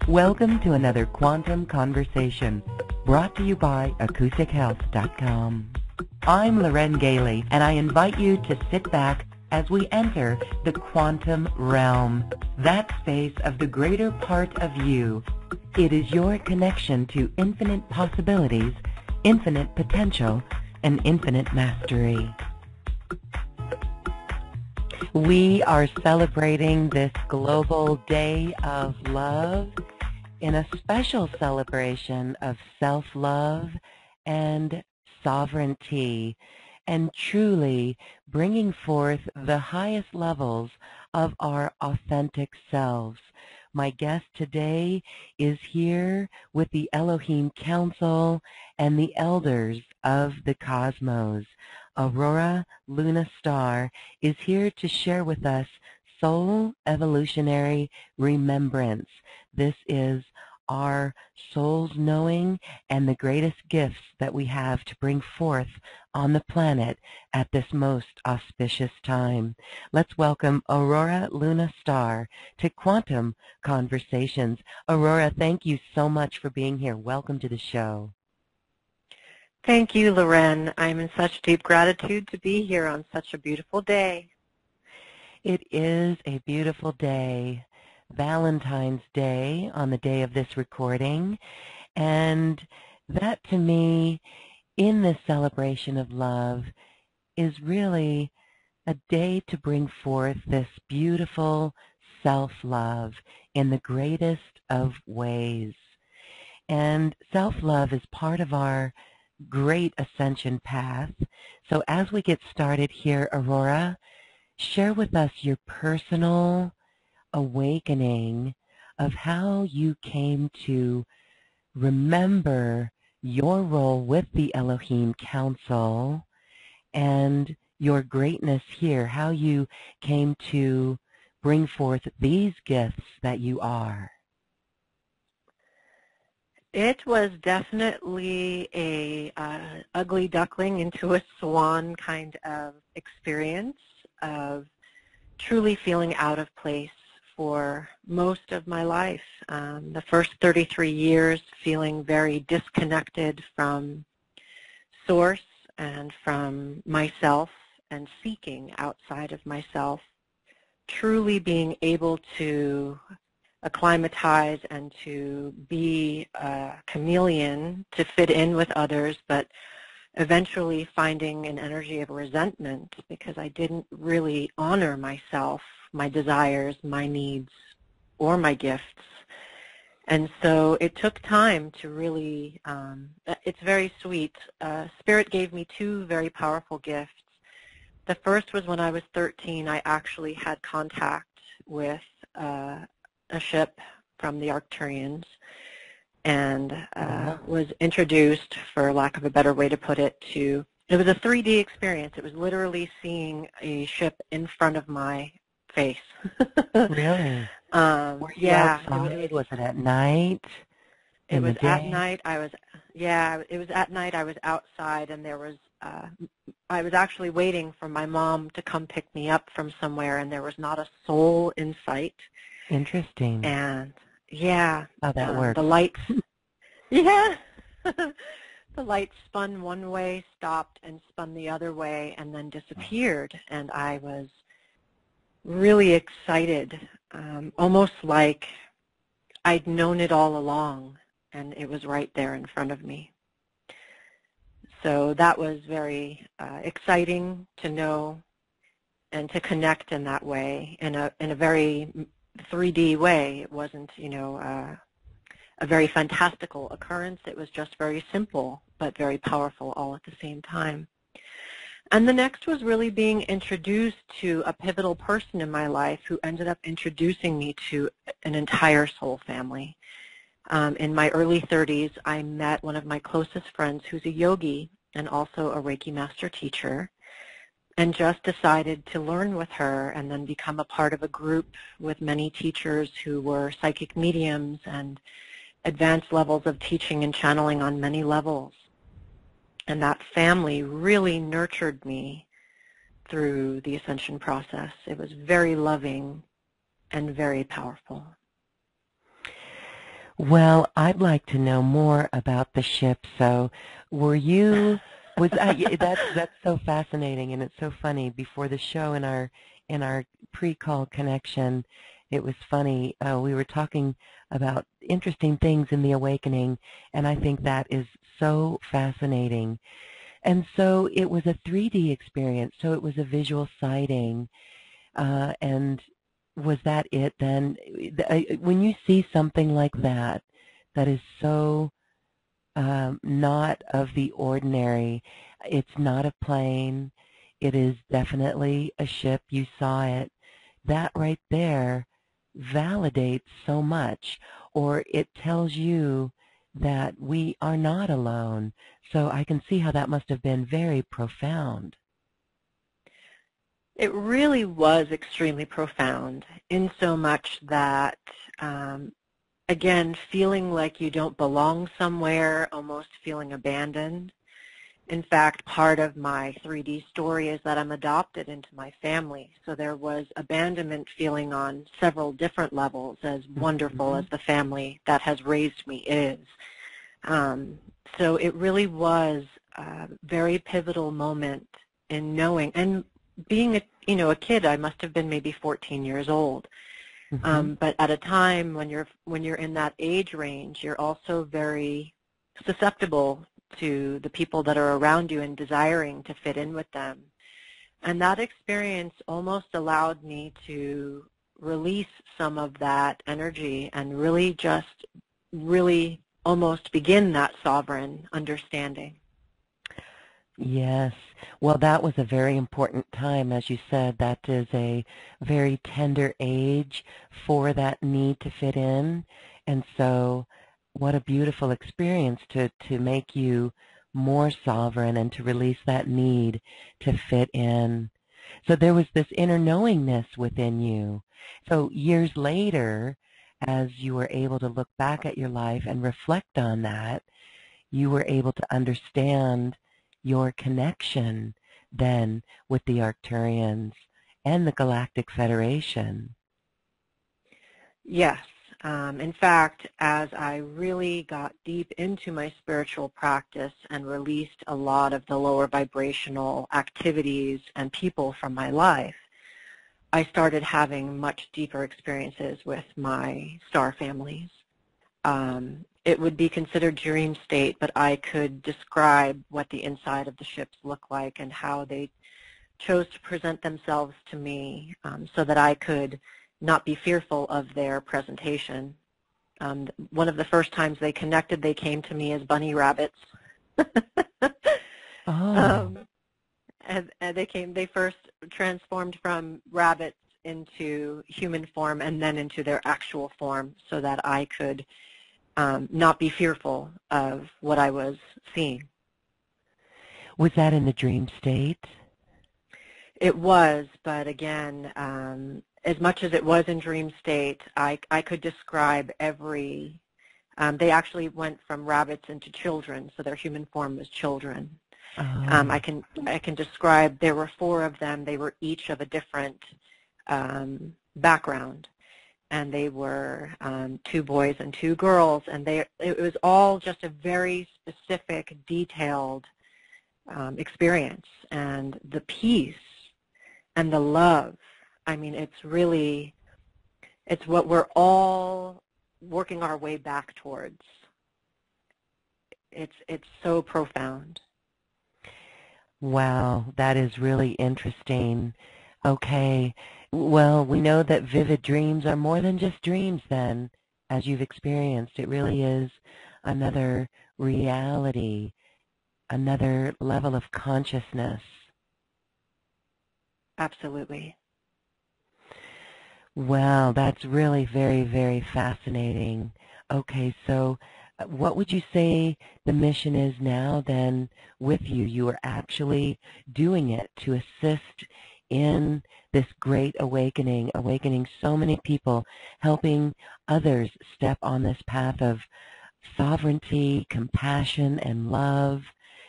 Welcome to another Quantum Conversation, brought to you by AcousticHealth.com. I'm Loren Gailey, and I invite you to sit back as we enter the quantum realm, that space of the greater part of you. It is your connection to infinite possibilities, infinite potential, and infinite mastery. We are celebrating this global day of love in a special celebration of self-love and sovereignty, and truly bringing forth the highest levels of our authentic selves. My guest today is here with the Elohim Council and the elders of the cosmos. Aurora Luna Star is here to share with us soul evolutionary remembrance. This is our soul's knowing and the greatest gifts that we have to bring forth on the planet at this most auspicious time. Let's welcome Aurora Luna Star to Quantum Conversations. Aurora, thank you so much for being here. Welcome to the show. Thank you, Loren. I'm in such deep gratitude to be here on such a beautiful day. It is a beautiful day, Valentine's Day, on the day of this recording, and that to me, in this celebration of love, is really a day to bring forth this beautiful self-love in the greatest of ways. And self-love is part of our great ascension path. So as we get started here, Aurora, share with us your personal awakening of how you came to remember your role with the Elohim Council and your greatness here, how you came to bring forth these gifts that you are. It was definitely a ugly duckling into a swan kind of experience of truly feeling out of place for most of my life. The first 33 years feeling very disconnected from source and from myself and seeking outside of myself, truly being able to acclimatize and to be a chameleon to fit in with others, but eventually finding an energy of resentment because I didn't really honor myself, my desires, my needs, or my gifts. And so it took time to really, it's very sweet. Spirit gave me two very powerful gifts. The first was when I was 13, I actually had contact with a ship from the Arcturians and was introduced, for lack of a better way to put it, it was a 3D experience. It was literally seeing a ship in front of my face. Really? Were you outside? Was it at night? It was at night. It was at night. I was outside, and there was, I was actually waiting for my mom to come pick me up from somewhere, and there was not a soul in sight. Interesting. And yeah, how that works. The lights, yeah, the lights spun one way, stopped, and spun the other way, and then disappeared. And I was really excited, almost like I'd known it all along, and it was right there in front of me. So that was very exciting to know and to connect in that way, in a very 3D way. It wasn't, a very fantastical occurrence. It was just very simple, but very powerful all at the same time. And the next was really being introduced to a pivotal person in my life who ended up introducing me to an entire soul family. In my early 30s, I met one of my closest friends who's a yogi and also a Reiki master teacher, and just decided to learn with her and then become a part of a group with many teachers who were psychic mediums and advanced levels of teaching and channeling on many levels. And that family really nurtured me through the ascension process. It was very loving and very powerful. Well, I'd like to know more about the ship. So, that's so fascinating, and it's so funny. Before the show, in our pre-call connection, it was funny. We were talking about interesting things in the awakening, and I think that is so fascinating. And so it was a 3D experience. So it was a visual sighting, and was that it then? When you see something like that, that is so not of the ordinary, it's not a plane, it is definitely a ship, you saw it, that right there validates so much, or it tells you that we are not alone. So I can see how that must have been very profound. It really was extremely profound in so much that, again, feeling like you don't belong somewhere, almost feeling abandoned. In fact, part of my 3D story is that I'm adopted into my family. So there was abandonment feeling on several different levels, as wonderful as the family that has raised me is. So it really was a very pivotal moment in knowing, and being a kid, I must have been maybe 14 years old. But at a time when you're in that age range, you're also very susceptible to the people that are around you and desiring to fit in with them. And that experience almost allowed me to release some of that energy and really almost begin that sovereign understanding. Yes. Well, that was a very important time. As you said, that is a very tender age for that need to fit in. And so what a beautiful experience to make you more sovereign and to release that need to fit in. So there was this inner knowingness within you. So years later, as you were able to look back at your life and reflect on that, you were able to understand your connection then with the Arcturians and the Galactic Federation. Yes. In fact, as I really got deep into my spiritual practice and released a lot of the lower vibrational activities and people from my life, I started having much deeper experiences with my star families. It would be considered dream state, but I could describe what the inside of the ships look like and how they chose to present themselves to me so that I could not be fearful of their presentation. One of the first times they connected, they came to me as bunny rabbits. Oh. And they first transformed from rabbits into human form and then into their actual form so that I could not be fearful of what I was seeing. Was that in the dream state? It was, but again, as much as it was in dream state, I could describe every, they actually went from rabbits into children, so their human form was children. Oh. I can describe, there were 4 of them, they were each of a different background, and they were 2 boys and 2 girls, and it was all just a very specific, detailed experience, and the peace and the love. I mean, it's what we're all working our way back towards. It's so profound. Wow, that is really interesting. Okay, well, we know that vivid dreams are more than just dreams then, as you've experienced. It really is another reality, another level of consciousness. Absolutely. Wow, that's really very, very fascinating. Okay, so what would you say the mission is now then with you? You are actually doing it to assist in this great awakening, awakening so many people, helping others step on this path of sovereignty, compassion, and love,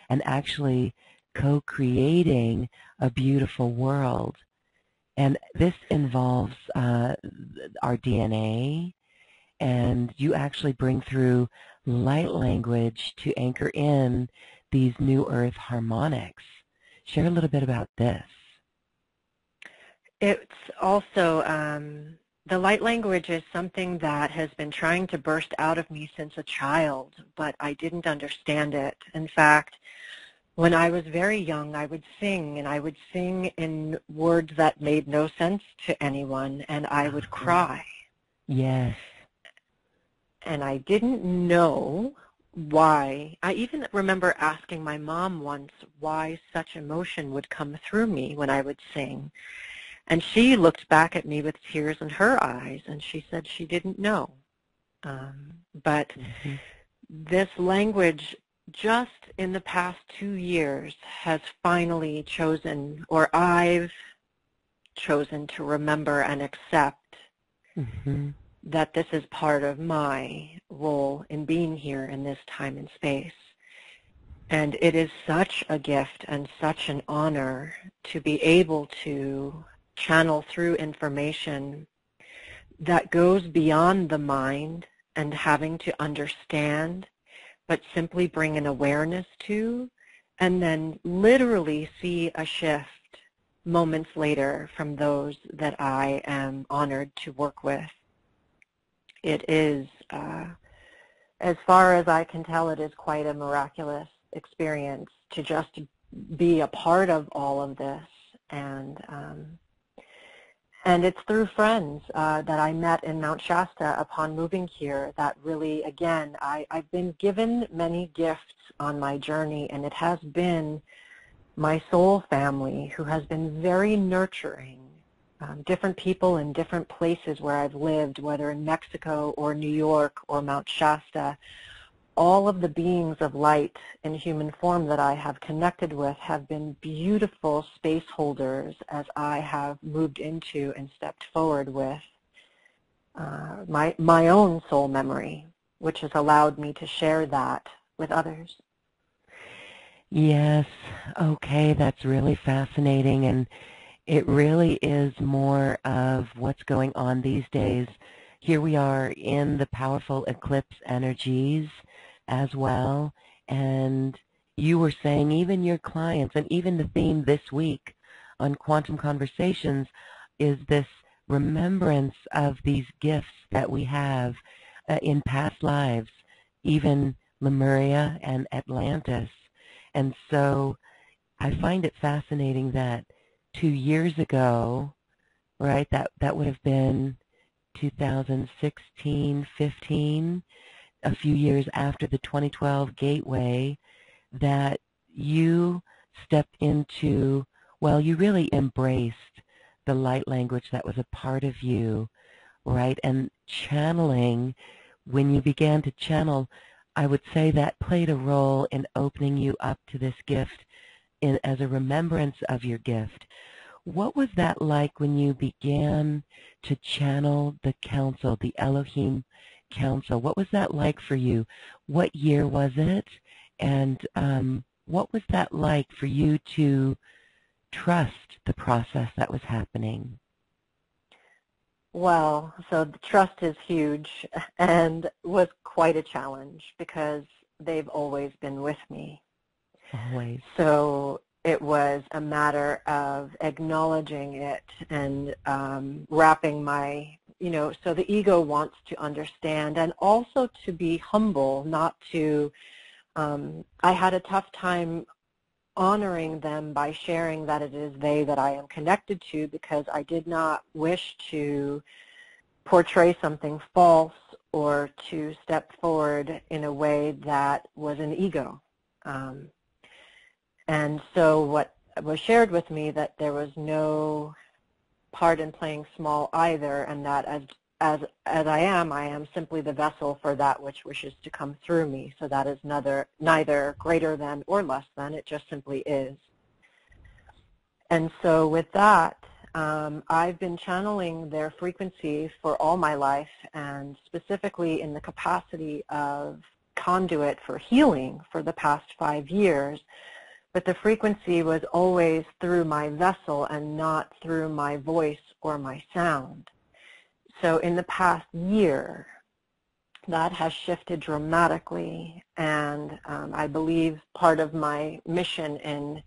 and actually co-creating a beautiful world. And this involves our DNA and you actually bring through light language to anchor in these new earth harmonics. Share a little bit about this. It's also, the light language is something that has been trying to burst out of me since a child, but I didn't understand it. In fact, when I was very young, I would sing, and I would sing in words that made no sense to anyone, and I would cry. Yes. And I didn't know why. I even remember asking my mom once why such emotion would come through me when I would sing. And she looked back at me with tears in her eyes, and she said she didn't know. But this language, just in the past 2 years, has finally chosen, or I've chosen to remember and accept that this is part of my role in being here in this time and space. And it is such a gift and such an honor to be able to channel through information that goes beyond the mind and having to understand, but simply bring an awareness to, and then literally see a shift moments later from those that I am honored to work with. It is, as far as I can tell, it is quite a miraculous experience to just be a part of all of this. And it's through friends that I met in Mount Shasta upon moving here that really, again, I've been given many gifts on my journey, and it has been my soul family who has been very nurturing. Different people in different places where I've lived, whether in Mexico or New York or Mount Shasta, all of the beings of light in human form that I have connected with have been beautiful space holders as I have moved into and stepped forward with my own soul memory, which has allowed me to share that with others. Yes, okay, that's really fascinating, and it really is more of what's going on these days. Here we are in the powerful eclipse energies as well, and you were saying even your clients, and even the theme this week on Quantum Conversations is this remembrance of these gifts that we have in past lives, even Lemuria and Atlantis. And so I find it fascinating that 2 years ago, right, that would have been 2016, 15, a few years after the 2012 Gateway, that you stepped into, well, you really embraced the light language that was a part of you, right, and channeling. When you began to channel, I would say that played a role in opening you up to this gift as a remembrance of your gift. What was that like when you began to channel the council, the Elohim Council? What was that like for you? What year was it? And what was that like for you to trust the process that was happening? Well, so the trust is huge and was quite a challenge because they've always been with me. Always. So it was a matter of acknowledging it and wrapping my, so the ego wants to understand and also to be humble, not to, I had a tough time honoring them by sharing that it is they that I am connected to, because I did not wish to portray something false or to step forward in a way that was an ego. And so what was shared with me, that there was no part in playing small either, and that as I am simply the vessel for that which wishes to come through me. So that is neither greater than or less than, it just simply is. And so with that, I've been channeling their frequency for all my life, and specifically in the capacity of conduit for healing for the past 5 years. But the frequency was always through my vessel and not through my voice or my sound. So in the past year, that has shifted dramatically, and I believe part of my mission in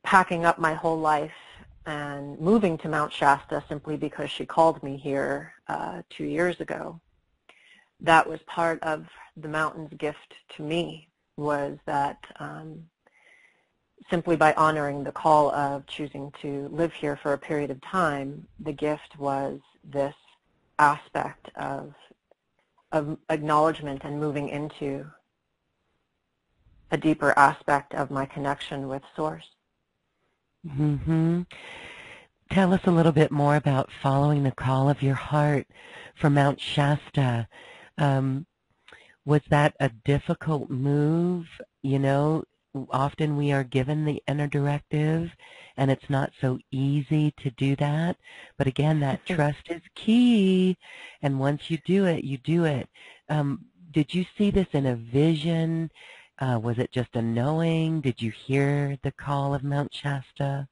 packing up my whole life and moving to Mount Shasta simply because she called me here 2 years ago, that was part of the mountain's gift to me, was that simply by honoring the call of choosing to live here for a period of time, the gift was this aspect of acknowledgement and moving into a deeper aspect of my connection with Source. Mm-hmm. Tell us a little bit more about following the call of your heart for Mount Shasta. Was that a difficult move? You know, often we are given the inner directive, and it's not so easy to do that. But again, that trust is key, and once you do it, you do it. Did you see this in a vision? Was it just a knowing? Did you hear the call of Mount Shasta?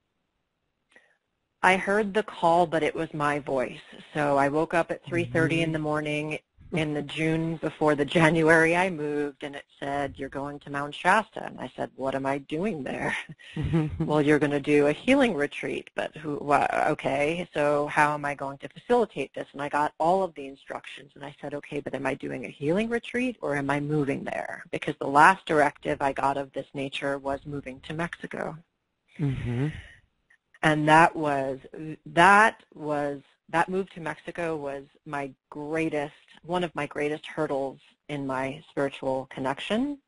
I heard the call, but it was my voice. So I woke up at 3:30 in the morning in the June before the January I moved, and it said, "You're going to Mount Shasta." And I said, "What am I doing there?" "Well, you're going to do a healing retreat." "But okay, so how am I going to facilitate this?" And I got all of the instructions, and I said, "Okay, but am I doing a healing retreat or am I moving there?" Because the last directive I got of this nature was moving to Mexico. Mm-hmm. And that move to Mexico was one of my greatest hurdles in my spiritual connection,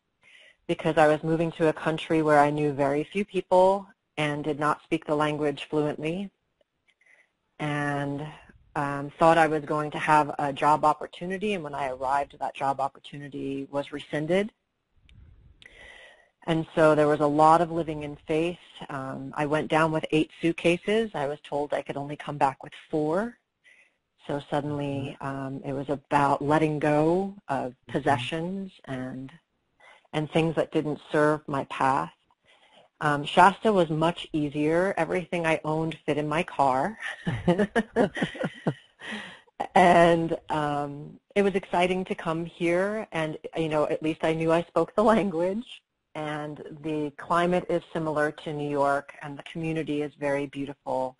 because I was moving to a country where I knew very few people and did not speak the language fluently, and thought I was going to have a job opportunity, and when I arrived, that job opportunity was rescinded. And so there was a lot of living in faith. I went down with 8 suitcases. I was told I could only come back with 4. So suddenly it was about letting go of possessions and things that didn't serve my path. Shasta was much easier. Everything I owned fit in my car. And it was exciting to come here, and at least I knew I spoke the language. And the climate is similar to New York, and the community is very beautiful.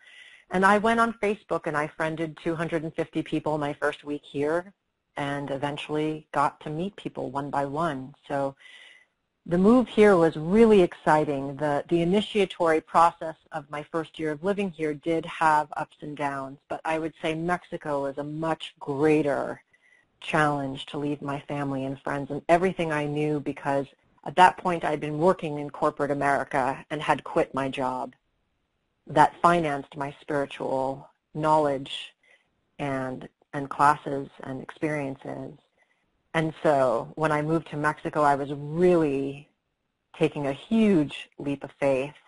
And I went on Facebook and I friended 250 people my first week here, and eventually got to meet people one by one. So the move here was really exciting. The initiatory process of my first year of living here did have ups and downs, but I would say Mexico is a much greater challenge to leave my family and friends and everything I knew, because at that point, I'd been working in corporate America and had quit my job that financed my spiritual knowledge and classes and experiences. And so when I moved to Mexico, I was really taking a huge leap of faith.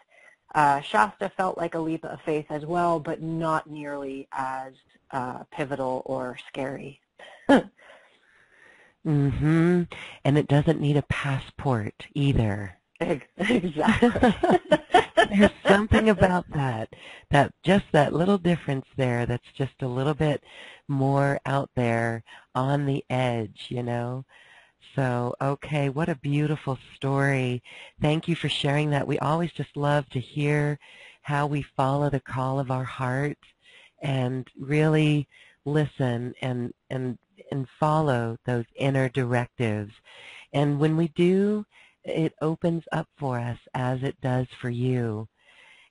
Shasta felt like a leap of faith as well, but not nearly as pivotal or scary. Mm-hmm. And it doesn't need a passport either. Exactly. There's something about that little difference there that's just a little bit more out there on the edge, So, okay, what a beautiful story. Thank you for sharing that. We always just love to hear how we follow the call of our heart and really listen and follow those inner directives. And when we do, it opens up for us as it does for you.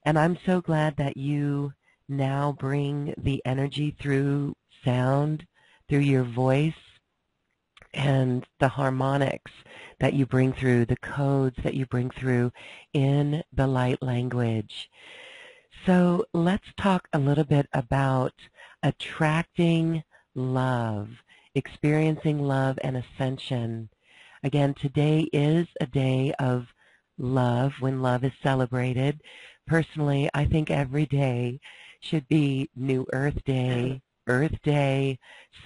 And I'm so glad that you now bring the energy through sound, through your voice, and the harmonics that you bring through, the codes that you bring through in the light language. So let's talk a little bit about attracting love, experiencing love and ascension. Again, today is a day of love, when love is celebrated. Personally, I think every day should be New Earth Day,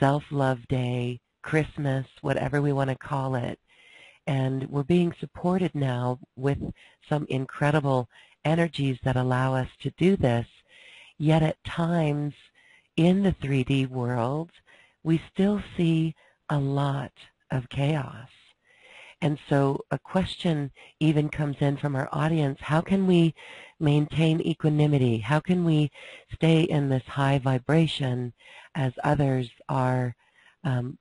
Self-Love Day, Christmas, whatever we want to call it. And we're being supported now with some incredible energies that allow us to do this. Yet at times in the 3D world, we still see a lot of chaos. And so a question even comes in from our audience: how can we maintain equanimity? How can we stay in this high vibration as others are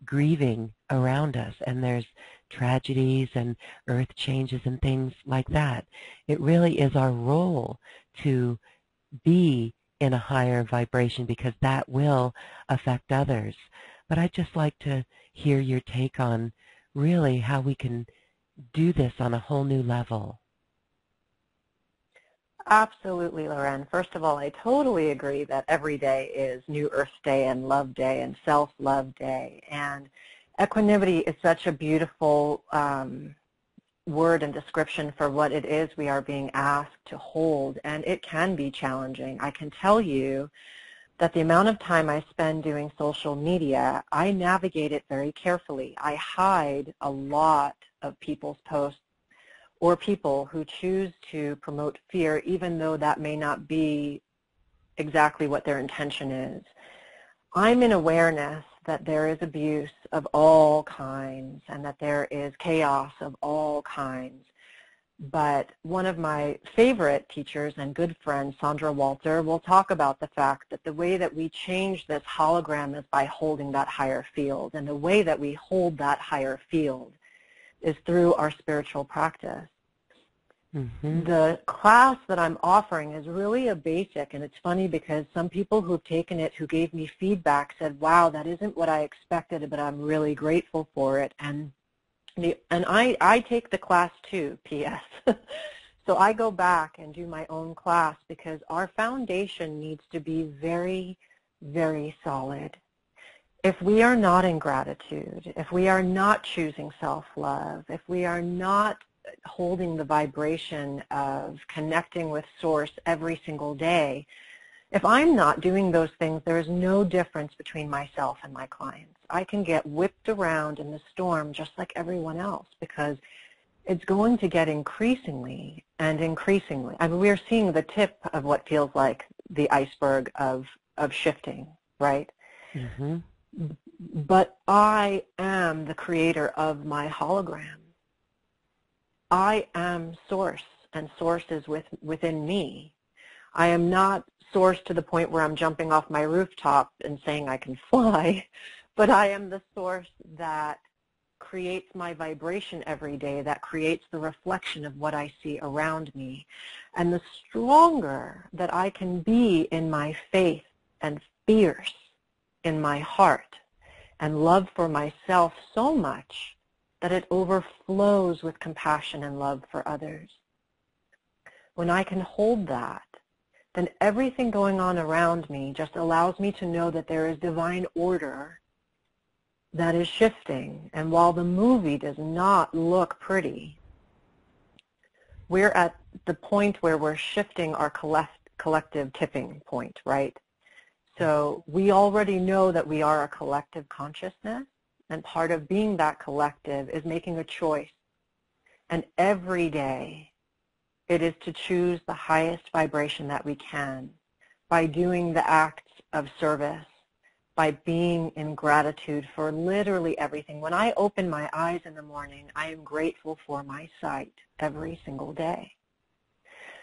grieving around us, and there's tragedies and earth changes and things like that? It really is our role to be in a higher vibration, because that will affect others. But I'd just like to hear your take on really how we can do this on a whole new level. Absolutely, Loren. First of all, I totally agree that every day is New Earth Day and Love Day and Self-Love Day. And equanimity is such a beautiful word and description for what it is we are being asked to hold. And it can be challenging. I can tell you that the amount of time I spend doing social media, I navigate it very carefully. I hide a lot of people's posts or people who choose to promote fear, even though that may not be exactly what their intention is. I'm in awareness that there is abuse of all kinds and that there is chaos of all kinds. But one of my favorite teachers and good friends, Sandra Walter, will talk about the fact that the way that we change this hologram is by holding that higher field. And the way that we hold that higher field is through our spiritual practice. Mm-hmm. The class that I'm offering is really a basic, and it's funny because some people who've taken it who gave me feedback said, wow, that isn't what I expected, but I'm really grateful for it. And I take the class too, P.S. So I go back and do my own class because our foundation needs to be very, very solid. If we are not in gratitude, if we are not choosing self-love, if we are not holding the vibration of connecting with Source every single day, if I'm not doing those things, there is no difference between myself and my clients. I can get whipped around in the storm just like everyone else because it's going to get increasingly and increasingly. I mean, we're seeing the tip of what feels like the iceberg of shifting, right? Mm-hmm. But I am the creator of my hologram. I am Source, and Source is within me. I am not Source to the point where I'm jumping off my rooftop and saying I can fly, but I am the Source that creates my vibration every day, that creates the reflection of what I see around me. And the stronger that I can be in my faith and fierce in my heart and love for myself so much that it overflows with compassion and love for others. When I can hold that, then everything going on around me just allows me to know that there is divine order that is shifting. And while the movie does not look pretty, we're at the point where we're shifting our collective tipping point, right? So we already know that we are a collective consciousness, and part of being that collective is making a choice. And every day, it is to choose the highest vibration that we can by doing the acts of service, by being in gratitude for literally everything. When I open my eyes in the morning, I am grateful for my sight every single day.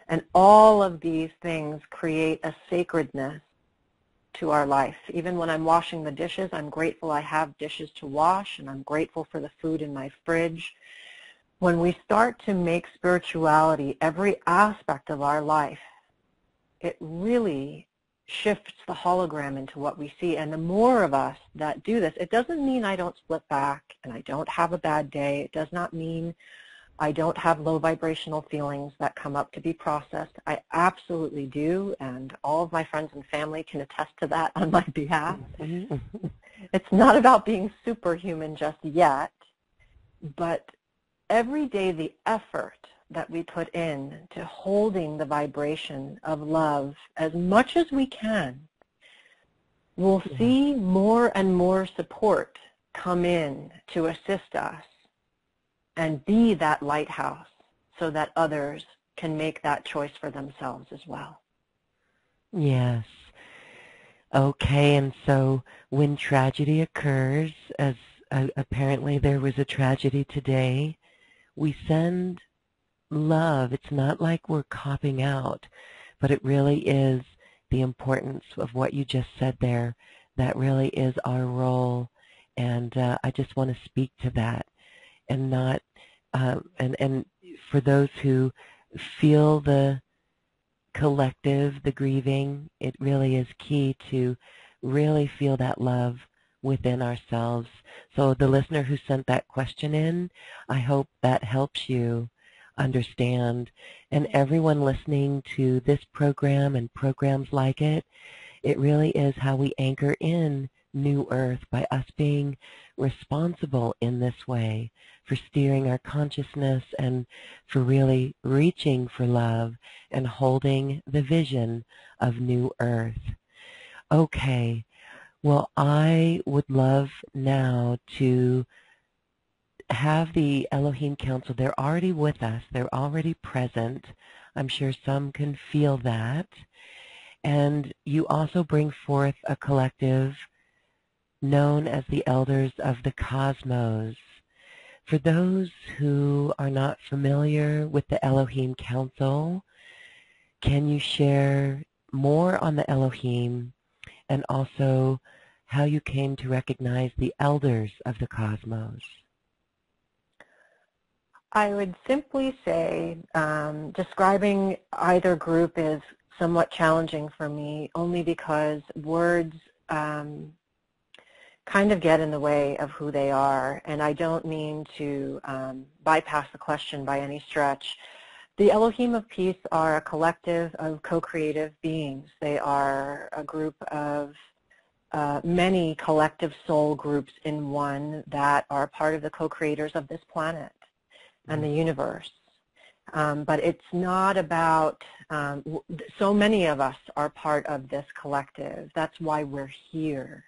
And all of these things create a sacredness to our life. Even when I'm washing the dishes, I'm grateful I have dishes to wash, and I'm grateful for the food in my fridge. When we start to make spirituality every aspect of our life, it really shifts the hologram into what we see. And the more of us that do this, it doesn't mean I don't slip back and I don't have a bad day. It does not mean I don't have low vibrational feelings that come up to be processed. I absolutely do, and all of my friends and family can attest to that on my behalf. It's not about being superhuman just yet, but every day the effort that we put in to holding the vibration of love as much as we can, we'll see more and more support come in to assist us and be that lighthouse so that others can make that choice for themselves as well. Yes. Okay, and so when tragedy occurs, as apparently there was a tragedy today. We send love. It's not like we're copping out, but it really is the importance of what you just said there. That really is our role, and I just want to speak to that, and not and for those who feel the collective, the grieving, it really is key to really feel that love within ourselves. So the listener who sent that question in, I hope that helps you understand. And everyone listening to this program and programs like it, it really is how we anchor in New Earth by us being responsible in this way for steering our consciousness and for really reaching for love and holding the vision of New Earth. Okay, well, I would love now to have the Elohim Council. They're already with us. They're already present. I'm sure some can feel that. And you also bring forth a collective known as the Elders of the Cosmos. For those who are not familiar with the Elohim Council, can you share more on the Elohim and also how you came to recognize the Elders of the Cosmos? I would simply say describing either group is somewhat challenging for me, only because words kind of get in the way of who they are, and I don't mean to bypass the question by any stretch. The Elohim of Peace are a collective of co-creative beings. They are a group of many collective soul groups in one that are part of the co-creators of this planet and the universe. But it's not about, so many of us are part of this collective. That's why we're here,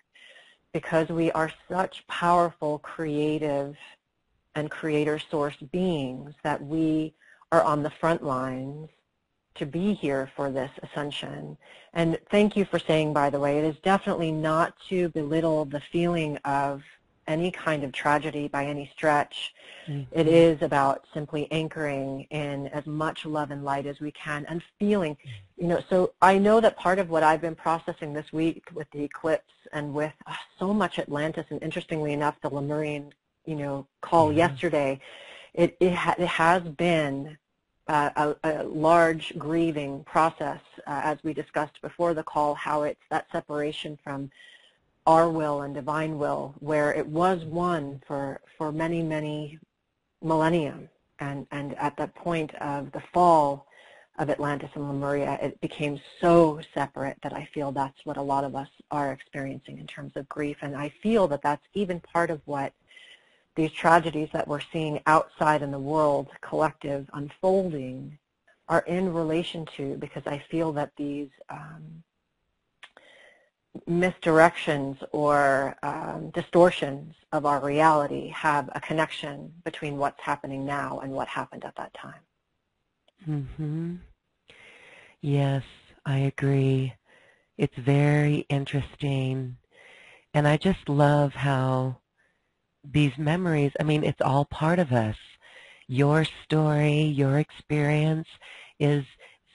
because we are such powerful creative and creator source beings that we are on the front lines to be here for this ascension. And thank you for saying, by the way, it is definitely not to belittle the feeling of any kind of tragedy by any stretch. Mm-hmm. It is about simply anchoring in as much love and light as we can and feeling, you know, so I know that part of what I've been processing this week with the eclipse and with so much Atlantis, and interestingly enough, the Lemurian, you know, call yesterday, it has been a large grieving process, as we discussed before the call, how it's that separation from our will and divine will, where it was one for many, many millennia. And at that point of the fall of Atlantis and Lemuria, it became so separate that I feel that's what a lot of us are experiencing in terms of grief. And I feel that that's even part of what these tragedies that we're seeing outside in the world, collective, unfolding, are in relation to, because I feel that these misdirections or distortions of our reality have a connection between what's happening now and what happened at that time. Mm-hmm. Yes, I agree. It's very interesting. And I just love how these memories, I mean, it's all part of us. Your story, your experience is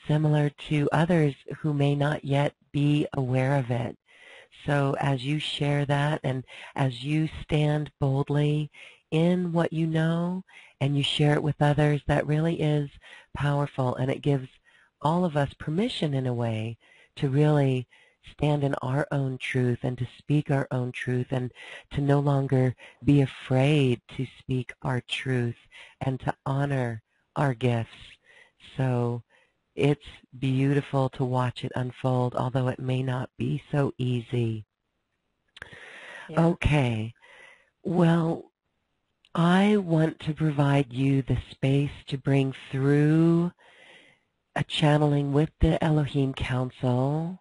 similar to others who may not yet be aware of it. So as you share that and as you stand boldly in what you know and you share it with others, that really is powerful, and it gives all of us permission in a way to really stand in our own truth and to speak our own truth and to no longer be afraid to speak our truth and to honor our gifts. So it's beautiful to watch it unfold, although it may not be so easy. Yeah. Okay. Well, I want to provide you the space to bring through a channeling with the Elohim Council.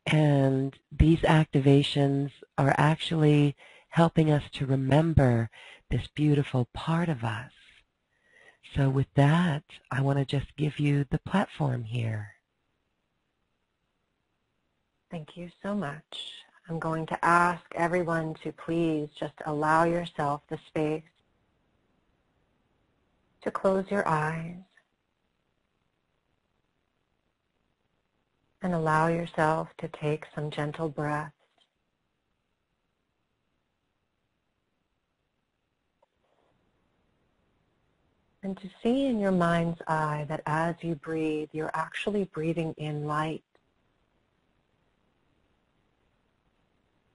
And these activations are actually helping us to remember this beautiful part of us. So with that, I want to just give you the platform here. Thank you so much. I'm going to ask everyone to please just allow yourself the space to close your eyes and allow yourself to take some gentle breaths. And to see in your mind's eye that as you breathe, you're actually breathing in light.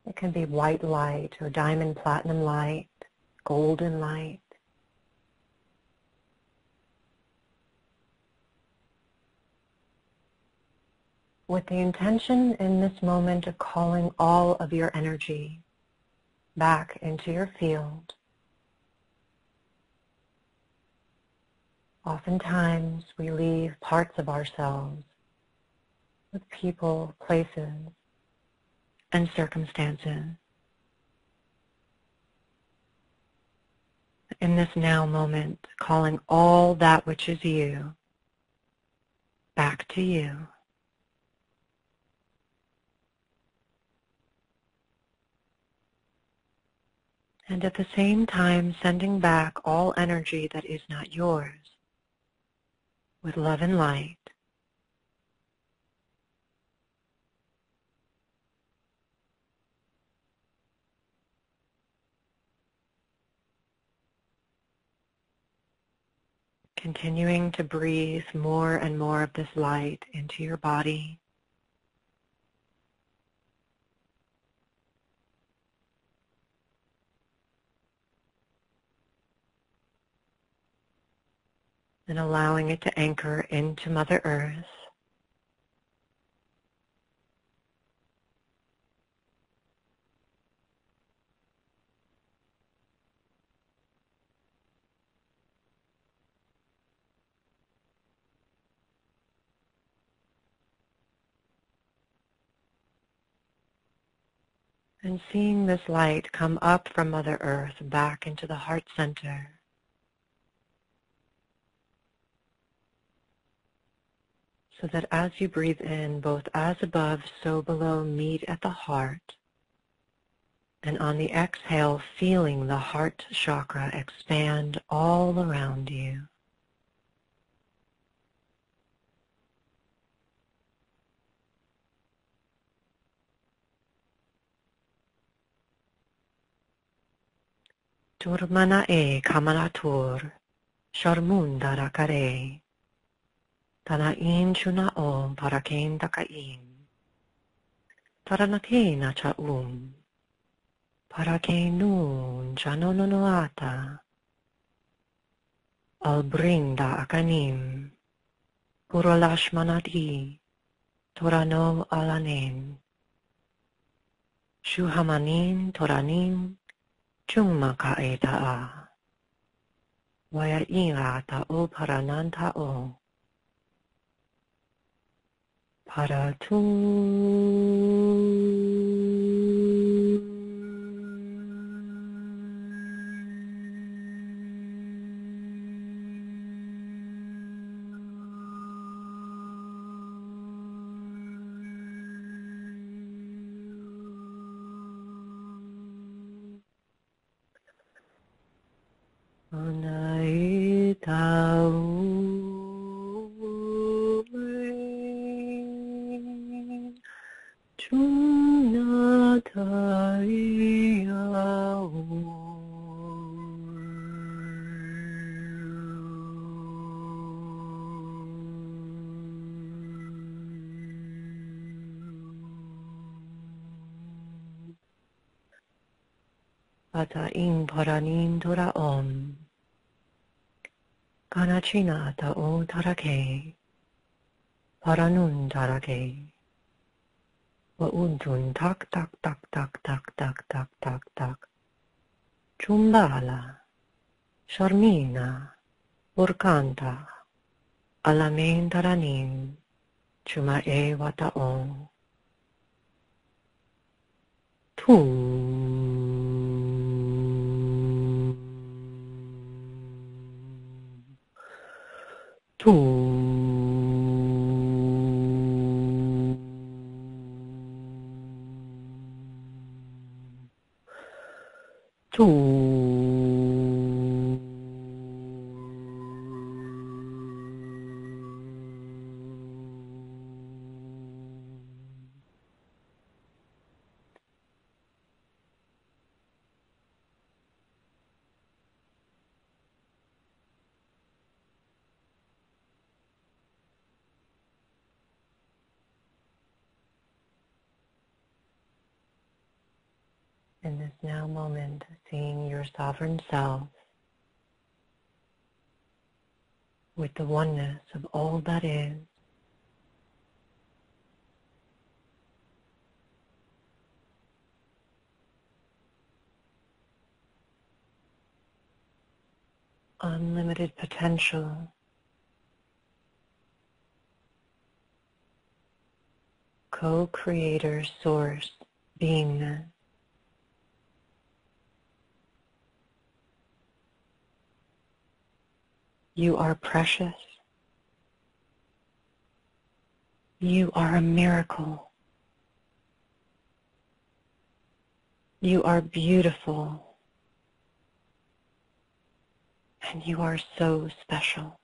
It can be white light or diamond platinum light, golden light. With the intention in this moment of calling all of your energy back into your field. Oftentimes we leave parts of ourselves with people, places, and circumstances. In this now moment, calling all that which is you back to you. And at the same time, sending back all energy that is not yours with love and light. Continuing to breathe more and more of this light into your body. And allowing it to anchor into Mother Earth. And seeing this light come up from Mother Earth back into the heart center. So that as you breathe in, both as above, so below, meet at the heart. And on the exhale, feeling the heart chakra expand all around you. Turmana e kamanatur, sharmunda rakare. Tanain chuna om parakain takain. Taranakena cha parakainun chanononoata. Albrinda akanim. Purolashmanati. Torano alanin. Shuhamanin toranin. Chungma kaetaa. Waya ira ta'o parananta o. Paratu. Ata'in paranin tora om. Kanachina ta'o tarake. Paranun tarake. Wa'untun tak tak tak tak tak tak tak tak tak. Chumbala. Sharmina. Urkanta. Alamin taranin. Chumae wata'on. In this now moment, seeing your sovereign self with the oneness of all that is, unlimited potential, co-creator, source, beingness. You are precious. You are a miracle. You are beautiful. And you are so special.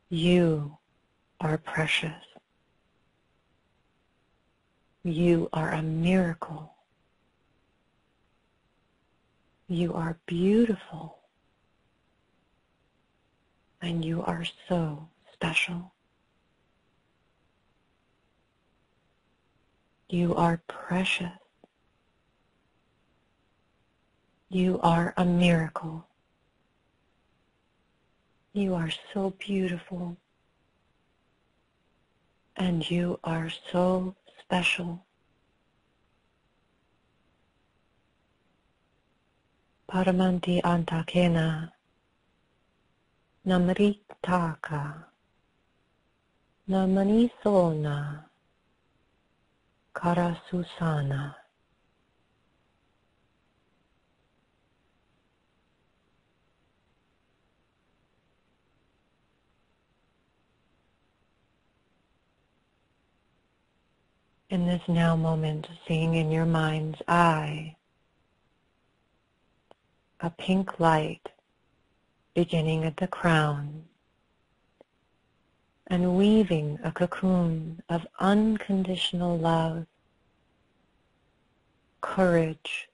You are precious. You are a miracle. You are beautiful. And you are so special. You are precious. You are a miracle. You are so beautiful. And you are so special. Paramanti antakena, namritaka, namanisona, karasusana. In this now moment, seeing in your mind's eye a pink light beginning at the crown and weaving a cocoon of unconditional love, courage,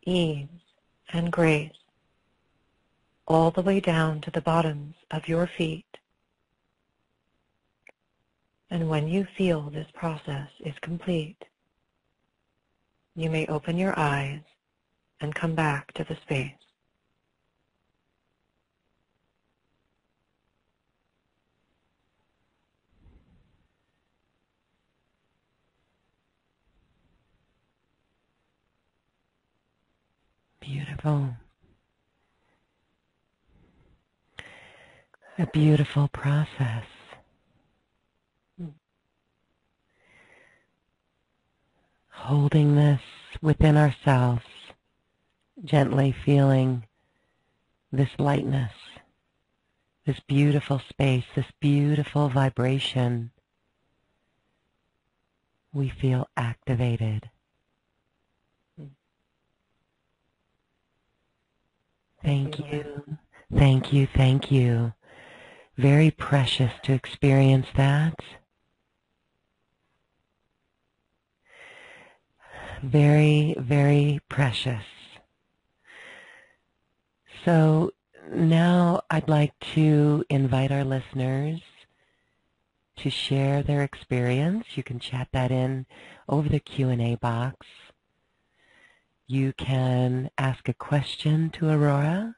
ease, and grace all the way down to the bottoms of your feet. And when you feel this process is complete, you may open your eyes and come back to the space. Beautiful. A beautiful process. Holding this within ourselves, gently feeling this lightness, this beautiful space, this beautiful vibration. We feel activated. Thank you, thank you, thank you. Very precious to experience that. Very, very precious. So now I'd like to invite our listeners to share their experience. You can chat that in over the Q&A box. You can ask a question to Aurora.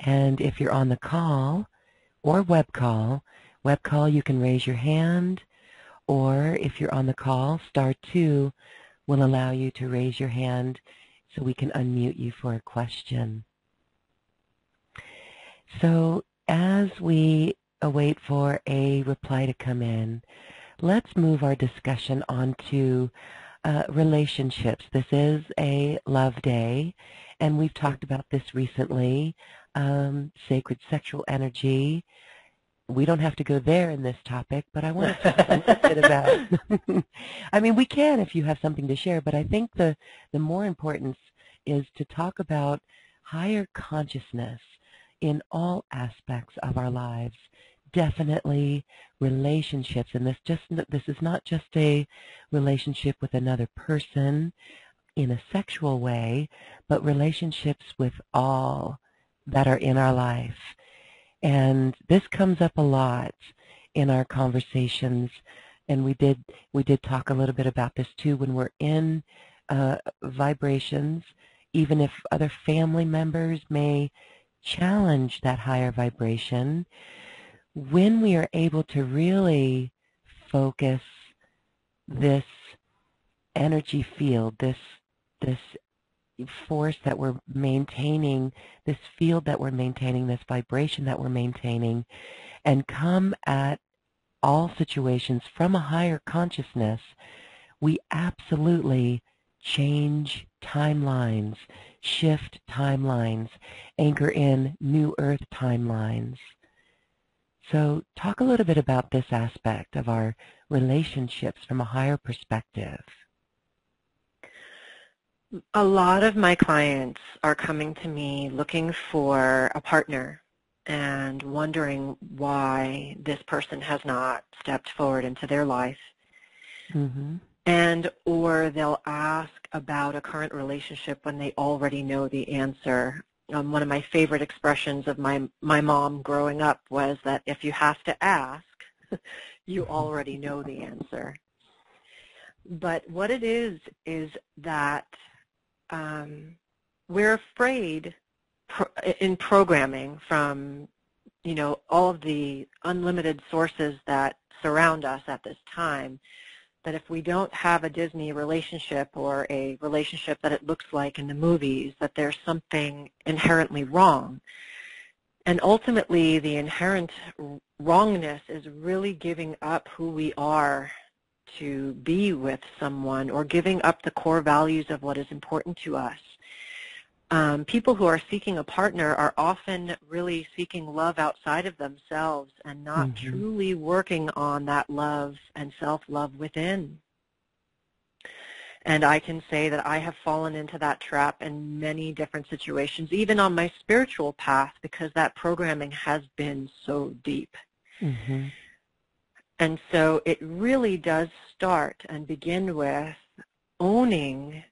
And if you're on the call or web call you can raise your hand, or if you're on the call, *2 will allow you to raise your hand so we can unmute you for a question. So as we await for a reply to come in, let's move our discussion on to relationships. This is a love day, and we've talked about this recently, sacred sexual energy, we don't have to go there in this topic, but I want to talk a little bit about, I mean, we can if you have something to share, but I think the more importance is to talk about higher consciousness in all aspects of our lives. Definitely relationships, and this is not just a relationship with another person in a sexual way, but relationships with all that are in our life. And this comes up a lot in our conversations, and we did talk a little bit about this too when we're in vibrations, even if other family members may challenge that higher vibration. When we are able to really focus this energy field, this force that we're maintaining, this field that we're maintaining, this vibration that we're maintaining, and come at all situations from a higher consciousness, we absolutely change timelines, shift timelines, anchor in new earth timelines. So talk a little bit about this aspect of our relationships from a higher perspective. A lot of my clients are coming to me looking for a partner and wondering why this person has not stepped forward into their life. Mm-hmm. And or they'll ask about a current relationship when they already know the answer. One of my favorite expressions of my mom growing up was that if you have to ask, you already know the answer. But what it is that we're afraid in programming from, all of the unlimited sources that surround us at this time, that if we don't have a Disney relationship or a relationship that it looks like in the movies, that there's something inherently wrong. And ultimately, the inherent wrongness is really giving up who we are to be with someone, or giving up the core values of what is important to us. People who are seeking a partner are often really seeking love outside of themselves and not truly working on that love and self-love within. And I can say that I have fallen into that trap in many different situations, even on my spiritual path, because that programming has been so deep. Mm-hmm. And so it really does start and begin with owning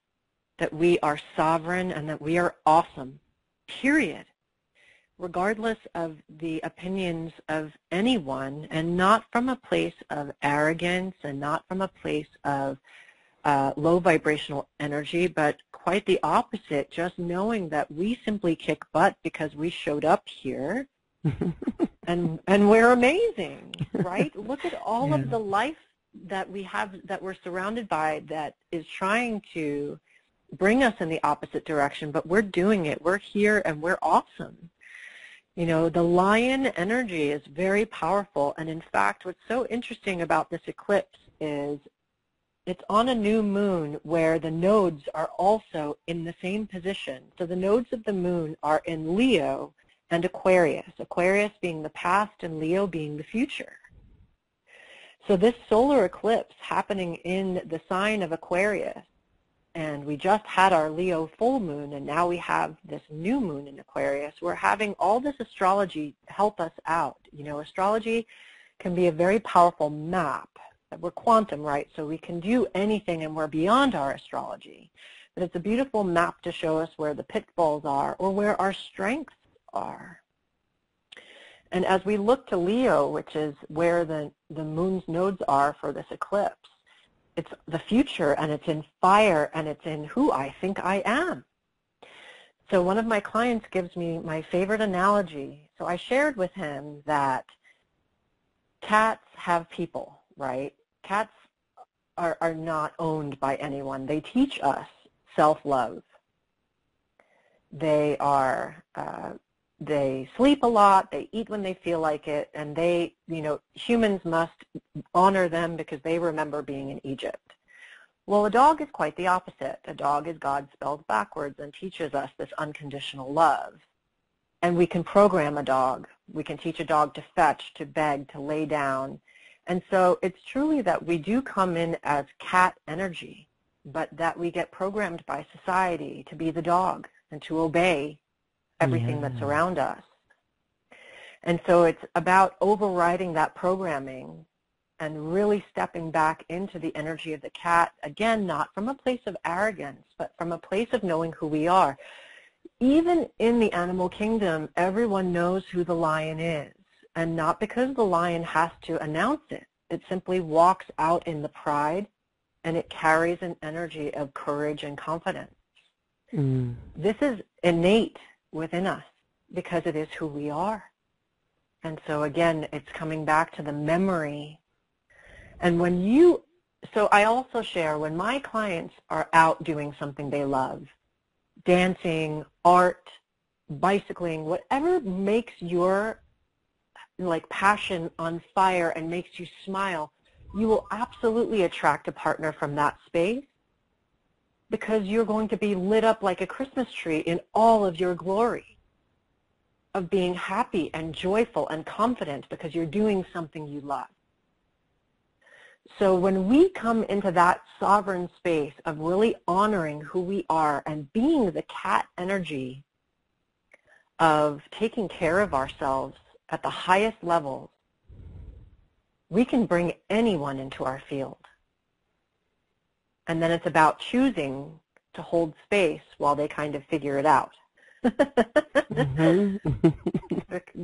that we are sovereign and that we are awesome, period, regardless of the opinions of anyone, and not from a place of arrogance and not from a place of low vibrational energy, but quite the opposite, just knowing that we simply kick butt because we showed up here. And we're amazing, right? Look at all of the life that we have, that we're surrounded by, that is trying to bring us in the opposite direction, but we're doing it. We're here and we're awesome. The lion energy is very powerful, and in fact, what's so interesting about this eclipse is it's on a new moon where the nodes are also in the same position. So the nodes of the moon are in Leo and Aquarius, Aquarius being the past and Leo being the future. So this solar eclipse happening in the sign of Aquarius, and we just had our Leo full moon, and now we have this new moon in Aquarius. We're having all this astrology help us out. Astrology can be a very powerful map. We're quantum, right? So we can do anything, and we're beyond our astrology. But it's a beautiful map to show us where the pitfalls are or where our strengths are. And as we look to Leo, which is where the moon's nodes are for this eclipse, it's the future, and it's in fire, and it's in who I think I am. So one of my clients gives me my favorite analogy. So I shared with him that cats have people, right? Cats are not owned by anyone. They teach us self-love. They sleep a lot, they eat when they feel like it, and humans must honor them because they remember being in Egypt. Well, a dog is quite the opposite. A dog is God spelled backwards and teaches us this unconditional love. And we can program a dog. We can teach a dog to fetch, to beg, to lay down. And so it's truly that we do come in as cat energy, but that we get programmed by society to be the dog and to obey everything that's around us. And so it's about overriding that programming and really stepping back into the energy of the cat, again, not from a place of arrogance, but from a place of knowing who we are. Even in the animal kingdom, everyone knows who the lion is, and not because the lion has to announce it. It simply walks out in the pride, and it carries an energy of courage and confidence. This is innate within us because it is who we are. And so again, it's coming back to the memory. And so I also share when my clients are out doing something they love, dancing, art, bicycling, whatever makes your passion on fire and makes you smile, you will absolutely attract a partner from that space because you're going to be lit up like a Christmas tree in all of your glory of being happy and joyful and confident because you're doing something you love. So when we come into that sovereign space of really honoring who we are and being the cat energy of taking care of ourselves at the highest levels, we can bring anyone into our field. And then it's about choosing to hold space while they kind of figure it out.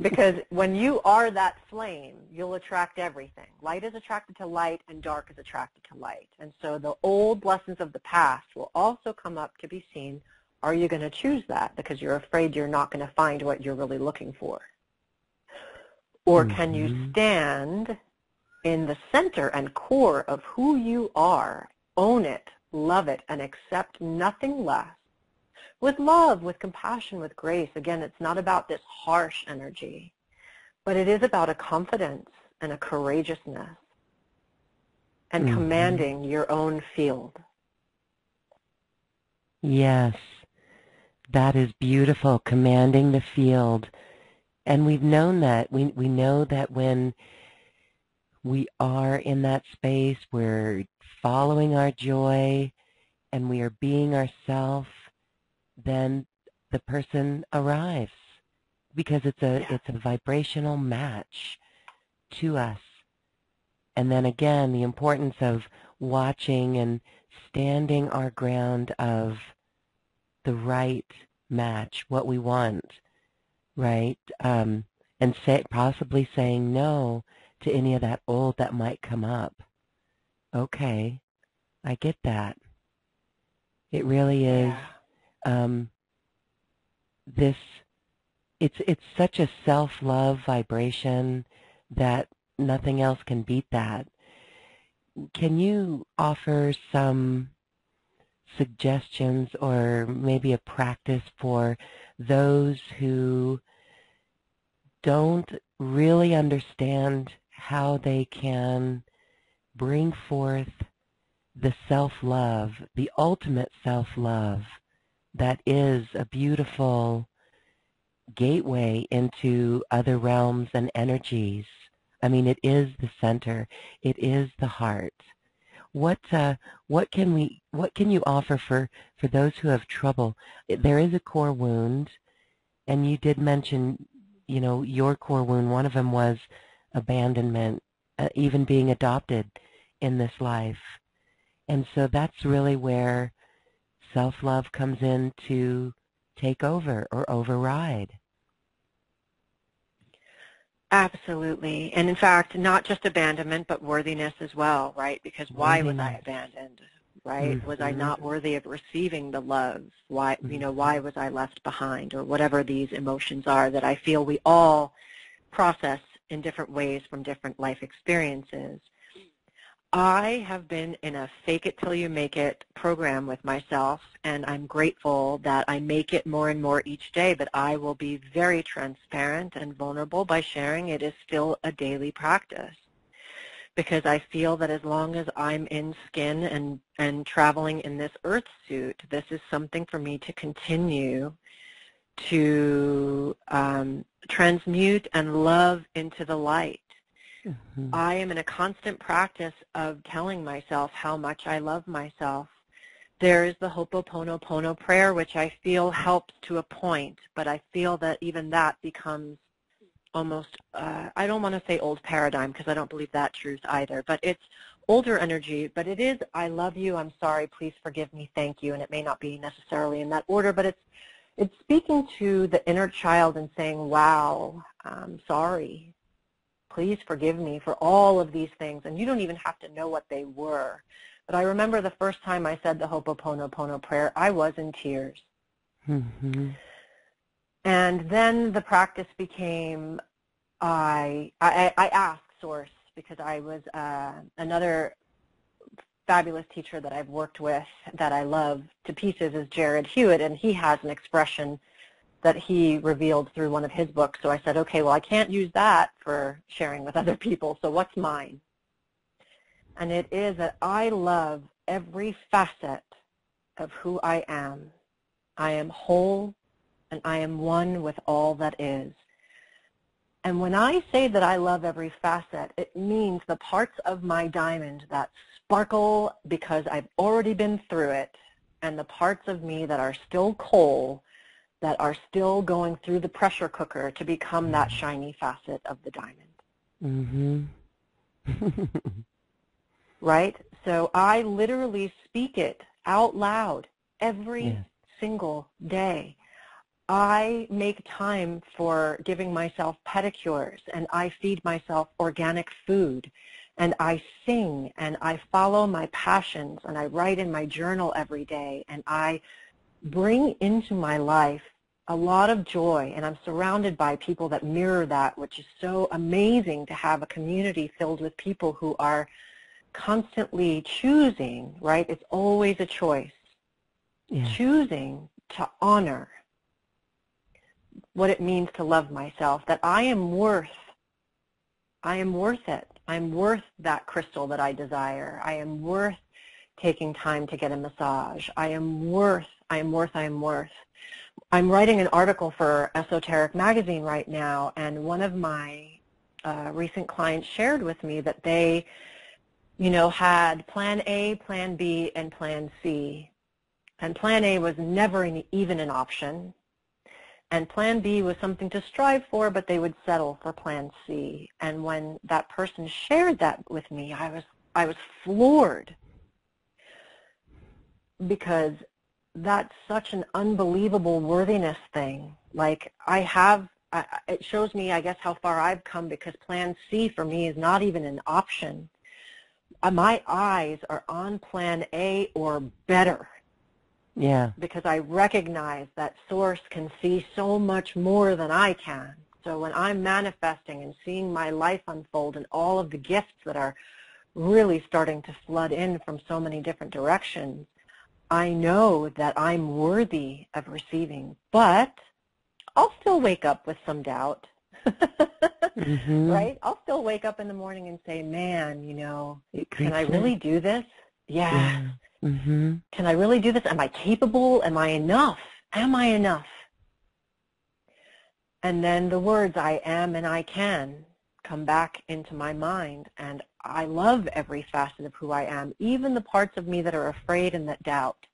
Because when you are that flame, you'll attract everything. Light is attracted to light, and dark is attracted to light. And so the old lessons of the past will also come up to be seen. Are you going to choose that because you're afraid you're not going to find what you're really looking for? Or can you stand in the center and core of who you are, own it, love it, and accept nothing less? With love, with compassion, with grace. Again, it's not about this harsh energy, but it is about a confidence and a courageousness and commanding your own field. Yes, that is beautiful, commanding the field. And we've known that. We know that when we are in that space, we're following our joy and we are being ourselves, then the person arrives because it's a vibrational match to us. And then again, the importance of watching and standing our ground of the right match, what we want, right? And possibly saying no to any of that old that might come up. Okay, I get that. It really is. It's such a self-love vibration that nothing else can beat that. Can you offer some suggestions or maybe a practice for those who don't really understand how they can bring forth the self-love, the ultimate self-love that is a beautiful gateway into other realms and energies? I mean, it is the center. It is the heart. What can you offer for those who have trouble? There is a core wound, and you did mention, your core wound. One of them was abandonment, even being adopted in this life. And so that's really where self-love comes in to take over or override. Absolutely. And in fact, not just abandonment, but worthiness as well, right? Because why was I abandoned, right? Was I not worthy of receiving the love? Why, why was I left behind? Or whatever these emotions are that I feel we all process in different ways from different life experiences. I have been in a fake it till you make it program with myself, and I'm grateful that I make it more and more each day, but I will be very transparent and vulnerable by sharing it is still a daily practice, because I feel that as long as I'm in skin and traveling in this earth suit, this is something for me to continue to transmute and love into the light. Mm-hmm. I am in a constant practice of telling myself how much I love myself. There is the Ho'oponopono prayer, which I feel helps to a point, but I feel that even that becomes almost, I don't want to say old paradigm because I don't believe that truth either, but it's older energy, but it is, I love you, I'm sorry, please forgive me, thank you, and it may not be necessarily in that order, but it's speaking to the inner child and saying, wow, I'm sorry, please forgive me for all of these things, and you don't even have to know what they were. But I remember the first time I said the Ho'oponopono prayer, I was in tears. Mm-hmm. And then the practice became, I asked Source, because I was another fabulous teacher that I've worked with that I love to pieces is Jared Hewitt, and he has an expression that he revealed through one of his books. So I said, okay, well, I can't use that for sharing with other people, so what's mine? And it is that I love every facet of who I am. I am whole, and I am one with all that is. And when I say that I love every facet, it means the parts of my diamond that sparkle because I've already been through it, and the parts of me that are still coal, that are still going through the pressure cooker to become that shiny facet of the diamond. Mm-hmm. Right? So I literally speak it out loud every single day. I make time for giving myself pedicures, and I feed myself organic food, and I sing, and I follow my passions, and I write in my journal every day, and I bring into my life a lot of joy, and I'm surrounded by people that mirror that, which is so amazing to have a community filled with people who are constantly choosing, right? It's always a choice. Choosing to honor what it means to love myself, that I am worth it. I'm worth that crystal that I desire. I am worth taking time to get a massage. I'm writing an article for Esoteric Magazine right now, and one of my recent clients shared with me that they had plan A, plan B, and plan C. And plan A was never even an option. And plan B was something to strive for, but they would settle for plan C. And when that person shared that with me, I was floored, because that's such an unbelievable worthiness thing. Like it shows me, I guess, how far I've come, because plan C for me is not even an option. My eyes are on plan A or better. Yeah. Because I recognize that Source can see so much more than I can. So when I'm manifesting and seeing my life unfold and all of the gifts that are really starting to flood in from so many different directions, I know that I'm worthy of receiving. But I'll still wake up with some doubt. Mm-hmm. Right? I'll still wake up in the morning and say, man, can I really do this? Yeah. Mm-hmm. Can I really do this? Am I capable? Am I enough? Am I enough? And then the words I am and I can come back into my mind, and I love every facet of who I am, even the parts of me that are afraid and that doubt.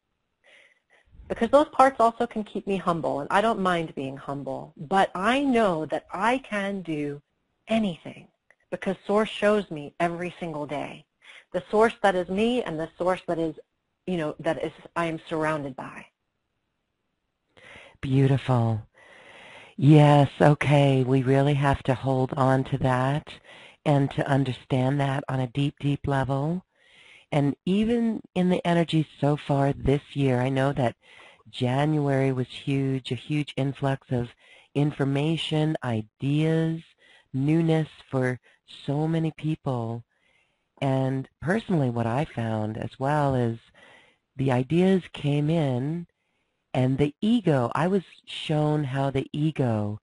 Because those parts also can keep me humble, and I don't mind being humble. But I know that I can do anything, because Source shows me every single day. The Source that is me and the Source that is, I am surrounded by. Beautiful. Yes, okay. We really have to hold on to that and to understand that on a deep, deep level. And even in the energy so far this year, I know that January was huge, a huge influx of information, ideas, newness for so many people. And personally, what I found as well is the ideas came in, and the ego, I was shown how the ego,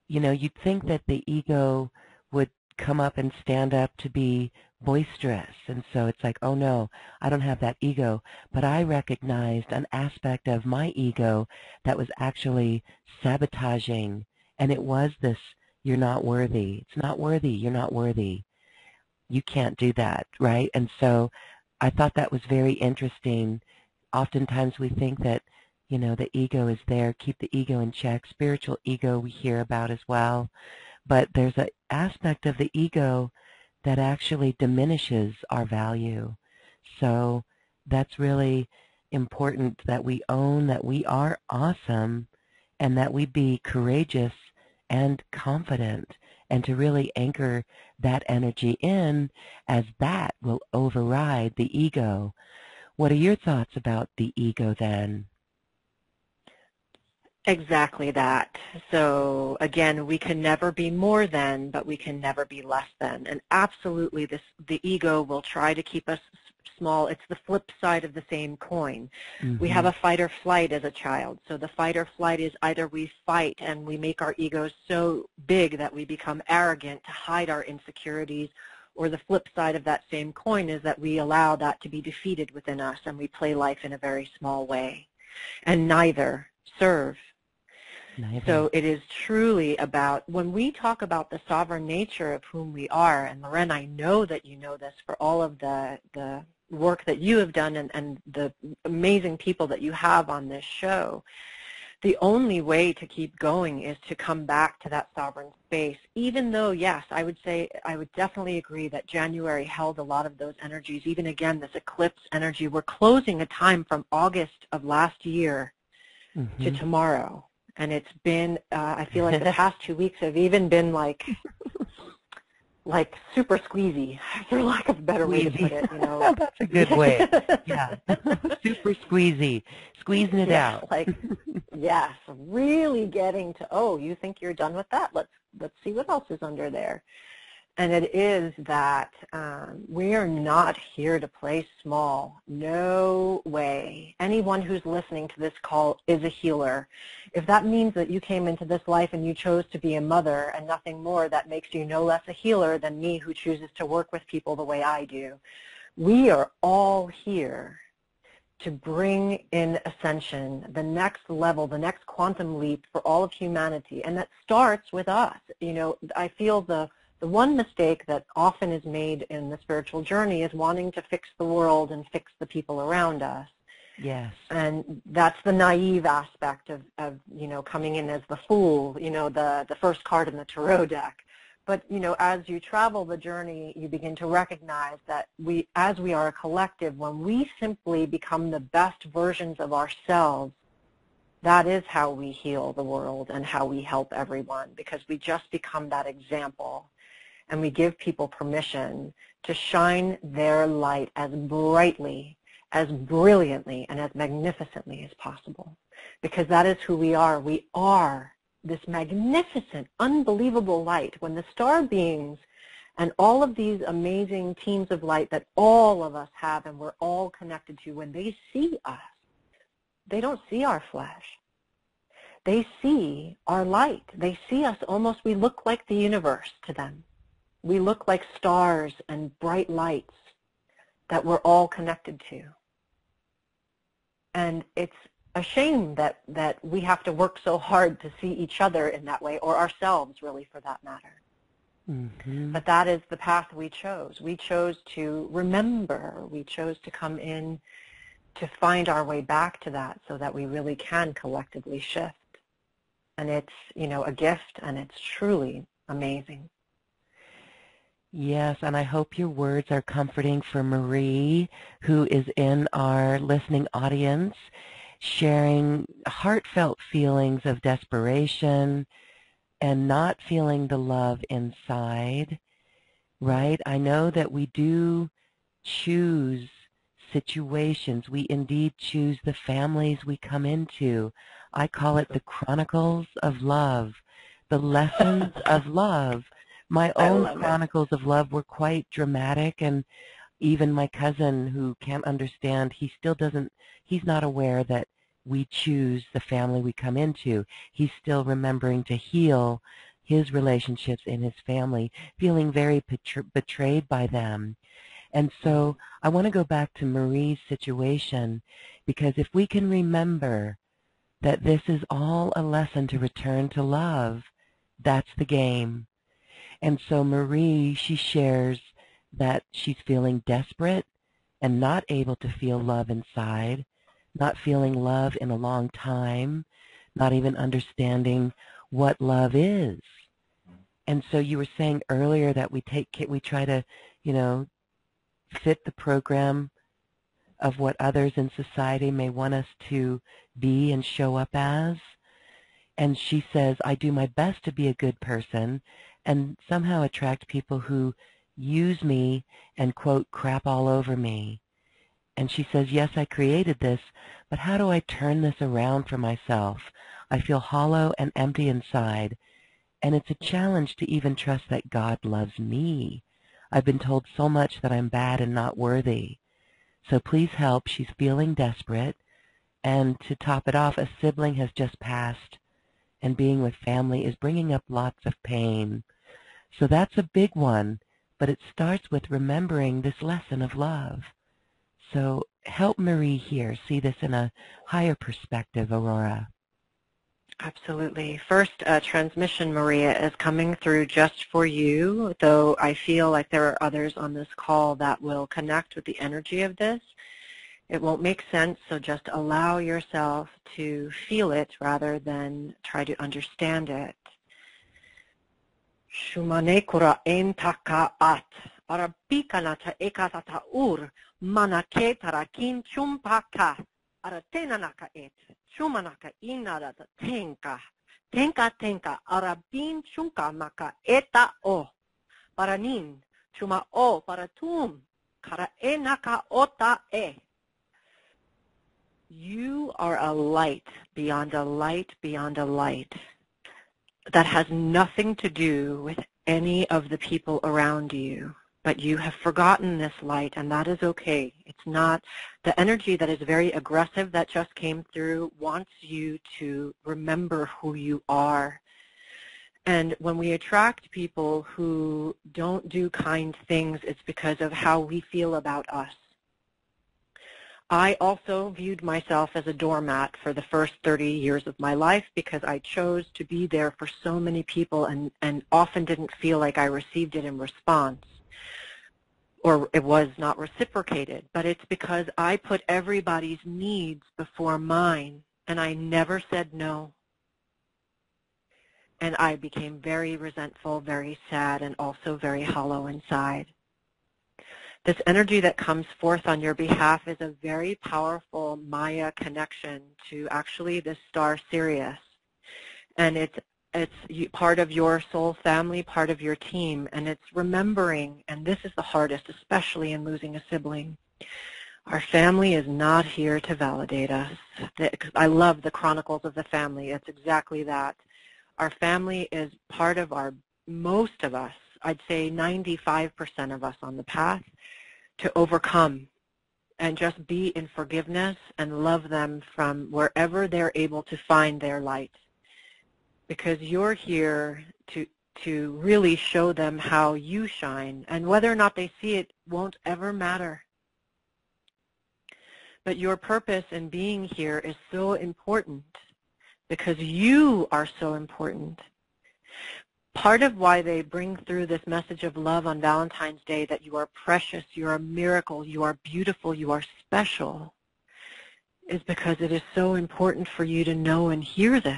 you'd think that the ego would come up and stand up to be boisterous. And so it's like, oh no, I don't have that ego. But I recognized an aspect of my ego that was actually sabotaging. And it was this, you're not worthy. It's not worthy. You're not worthy. You can't do that, right? And so I thought that was very interesting. Oftentimes we think that, you know, the ego is there, keep the ego in check. Spiritual ego we hear about as well. But there's an aspect of the ego that actually diminishes our value. So that's really important, that we own that we are awesome and that we be courageous and confident, and to really anchor that energy in, as that will override the ego. What are your thoughts about the ego then? Exactly that. So again, we can never be more than, but we can never be less than. And absolutely, the ego will try to keep us small. It's the flip side of the same coin. Mm-hmm. We have a fight or flight as a child. So the fight or flight is either we fight and we make our egos so big that we become arrogant to hide our insecurities, or the flip side of that same coin is that we allow that to be defeated within us and we play life in a very small way. And neither serve. So it is truly about, when we talk about the sovereign nature of whom we are, and Loren, I know that you know this for all of the work that you have done and the amazing people that you have on this show, the only way to keep going is to come back to that sovereign space, even though, yes, I would definitely agree that January held a lot of those energies. Even again, this eclipse energy, we're closing a time from August of last year to tomorrow. And it's been, I feel like the past 2 weeks have even been like super squeezy, for lack of a better way to put it, you know. That's a good way. Yeah. Super squeezy. Squeezing it out. Yes, really getting to, oh, you think you're done with that? Let's see what else is under there. And it is that we are not here to play small. No way. Anyone who's listening to this call is a healer. If that means that you came into this life and you chose to be a mother and nothing more, that makes you no less a healer than me, who chooses to work with people the way I do. We are all here to bring in ascension, the next level, the next quantum leap for all of humanity. And that starts with us. You know, I feel the one mistake that often is made in the spiritual journey is wanting to fix the world and fix the people around us. Yes. And that's the naive aspect of you know, coming in as the fool, you know, the first card in the tarot deck. But, you know, as you travel the journey, you begin to recognize that as we are a collective, when we simply become the best versions of ourselves, that is how we heal the world and how we help everyone, because we just become that example. And we give people permission to shine their light as brightly, as brilliantly, and as magnificently as possible. Because that is who we are. We are this magnificent, unbelievable light. When the star beings and all of these amazing teams of light that all of us have and we're all connected to, when they see us, they don't see our flesh. They see our light. They see us almost, we look like the universe to them. We look like stars and bright lights that we're all connected to. And it's a shame that we have to work so hard to see each other in that way, or ourselves, really, for that matter. But that is the path we chose. We chose to remember. We chose to come in to find our way back to that, so that we really can collectively shift. And it's, you know, a gift, and it's truly amazing. Yes, and I hope your words are comforting for Marie, who is in our listening audience, sharing heartfelt feelings of desperation and not feeling the love inside, right? I know that we do choose situations. We indeed choose the families we come into. I call it the chronicles of love, the lessons of love. My own chronicles of love were quite dramatic, and even my cousin, who can't understand, he's not aware that we choose the family we come into. He's still remembering to heal his relationships in his family, feeling very betrayed by them. And so I want to go back to Marie's situation, because if we can remember that this is all a lesson to return to love, that's the game. And so Marie, she shares that she's feeling desperate and not able to feel love inside, not feeling love in a long time, not even understanding what love is. And so you were saying earlier that we try to, fit the program of what others in society may want us to be and show up as. And she says, I do my best to be a good person and somehow attract people who use me and, quote, crap all over me. And she says, yes, I created this, but how do I turn this around for myself? I feel hollow and empty inside, and it's a challenge to even trust that God loves me. I've been told so much that I'm bad and not worthy. So please help. She's feeling desperate. And to top it off, a sibling has just passed, and being with family is bringing up lots of pain. So that's a big one, but it starts with remembering this lesson of love. So help Marie here see this in a higher perspective, Aurora. Absolutely. First transmission, Maria, is coming through just for you, though I feel like there are others on this call that will connect with the energy of this. It won't make sense, so just allow yourself to feel it rather than try to understand it. Shumane kura entaka at arabikanata ekatata ur manake tarakin chumpaka aratenanaka et chumanaka inarata tenka tenka arabin chunka maka eta o paranin chuma o paratum kara enaka ota e. You are a light beyond a light beyond a light. That has nothing to do with any of the people around you, but you have forgotten this light, and that is okay. It's not the energy that is very aggressive that just came through wants you to remember who you are. And when we attract people who don't do kind things, it's because of how we feel about us. I also viewed myself as a doormat for the first 30 years of my life because I chose to be there for so many people and often didn't feel like I received it in response or it was not reciprocated. But it's because I put everybody's needs before mine and I never said no. And I became very resentful, very sad, and also very hollow inside. This energy that comes forth on your behalf is a very powerful Maya connection to actually the star Sirius. And it's part of your soul family, part of your team, and it's remembering, and this is the hardest, especially in losing a sibling. Our family is not here to validate us. I love the Chronicles of the Family. It's exactly that. Our family is part of most of us, I'd say 95% of us on the path, to overcome and just be in forgiveness and love them from wherever they're able to find their light. Because you're here to really show them how you shine, and whether or not they see it won't ever matter. But your purpose in being here is so important because you are so important. Part of why they bring through this message of love on Valentine's Day, that you are precious, you're a miracle, you are beautiful, you are special, is because it is so important for you to know and hear this.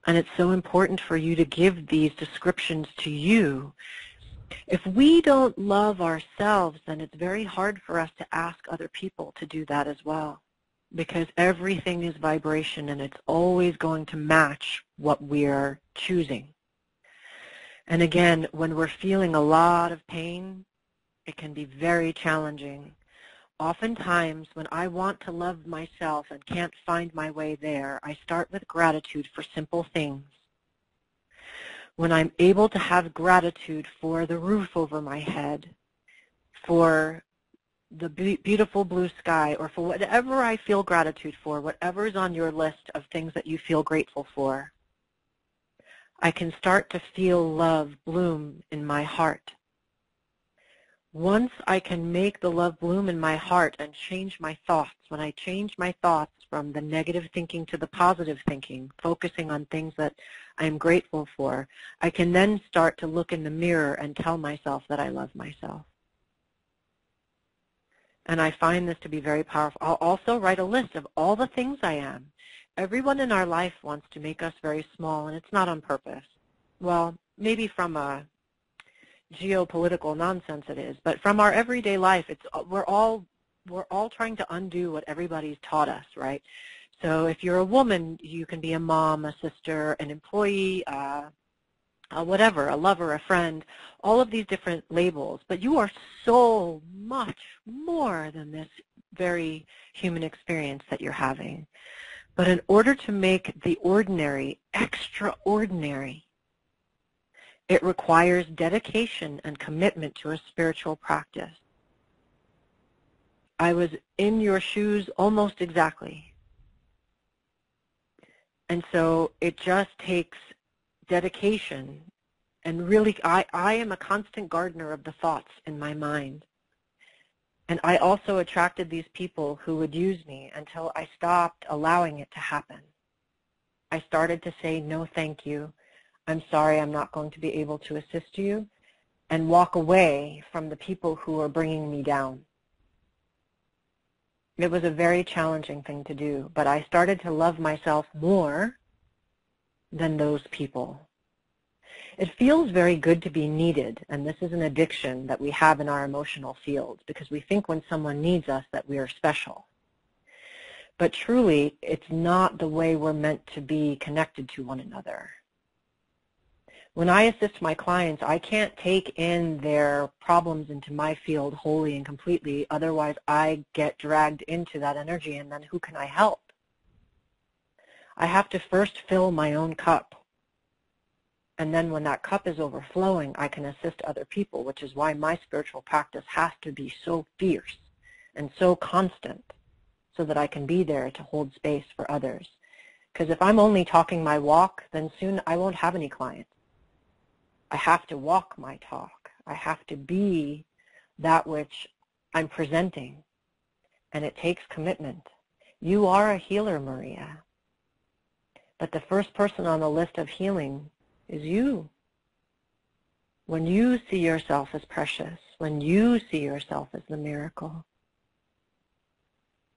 And it's so important for you to give these descriptions to you. If we don't love ourselves, then it's very hard for us to ask other people to do that as well. Because everything is vibration and it's always going to match what we're choosing. And again, when we're feeling a lot of pain, it can be very challenging. Oftentimes, when I want to love myself and can't find my way there, I start with gratitude for simple things. When I'm able to have gratitude for the roof over my head, for the beautiful blue sky, or for whatever I feel gratitude for, whatever is on your list of things that you feel grateful for, I can start to feel love bloom in my heart. Once I can make the love bloom in my heart and change my thoughts, when I change my thoughts from the negative thinking to the positive thinking, focusing on things that I'm grateful for, I can then start to look in the mirror and tell myself that I love myself. And I find this to be very powerful. I'll also write a list of all the things I am. Everyone in our life wants to make us very small, and it's not on purpose. Well, maybe from a geopolitical nonsense it is, but from our everyday life, we're all trying to undo what everybody's taught us, right? So if you're a woman, you can be a mom, a sister, an employee, whatever, a lover, a friend, all of these different labels. But you are so much more than this very human experience that you're having. But in order to make the ordinary extraordinary, it requires dedication and commitment to a spiritual practice. I was in your shoes almost exactly. And so it just takes dedication. And really, I am a constant gardener of the thoughts in my mind. And I also attracted these people who would use me until I stopped allowing it to happen. I started to say, no, thank you. I'm sorry, I'm not going to be able to assist you, and walk away from the people who are bringing me down. It was a very challenging thing to do, but I started to love myself more than those people. It feels very good to be needed, and this is an addiction that we have in our emotional field because we think when someone needs us that we are special. But truly, it's not the way we're meant to be connected to one another. When I assist my clients, I can't take in their problems into my field wholly and completely, otherwise I get dragged into that energy, and then who can I help? I have to first fill my own cup. And then when that cup is overflowing, I can assist other people, which is why my spiritual practice has to be so fierce and so constant so that I can be there to hold space for others. Because if I'm only talking my walk, then soon I won't have any clients. I have to walk my talk. I have to be that which I'm presenting. And it takes commitment. You are a healer, Maria. But the first person on the list of healing is you. When you see yourself as precious, when you see yourself as the miracle.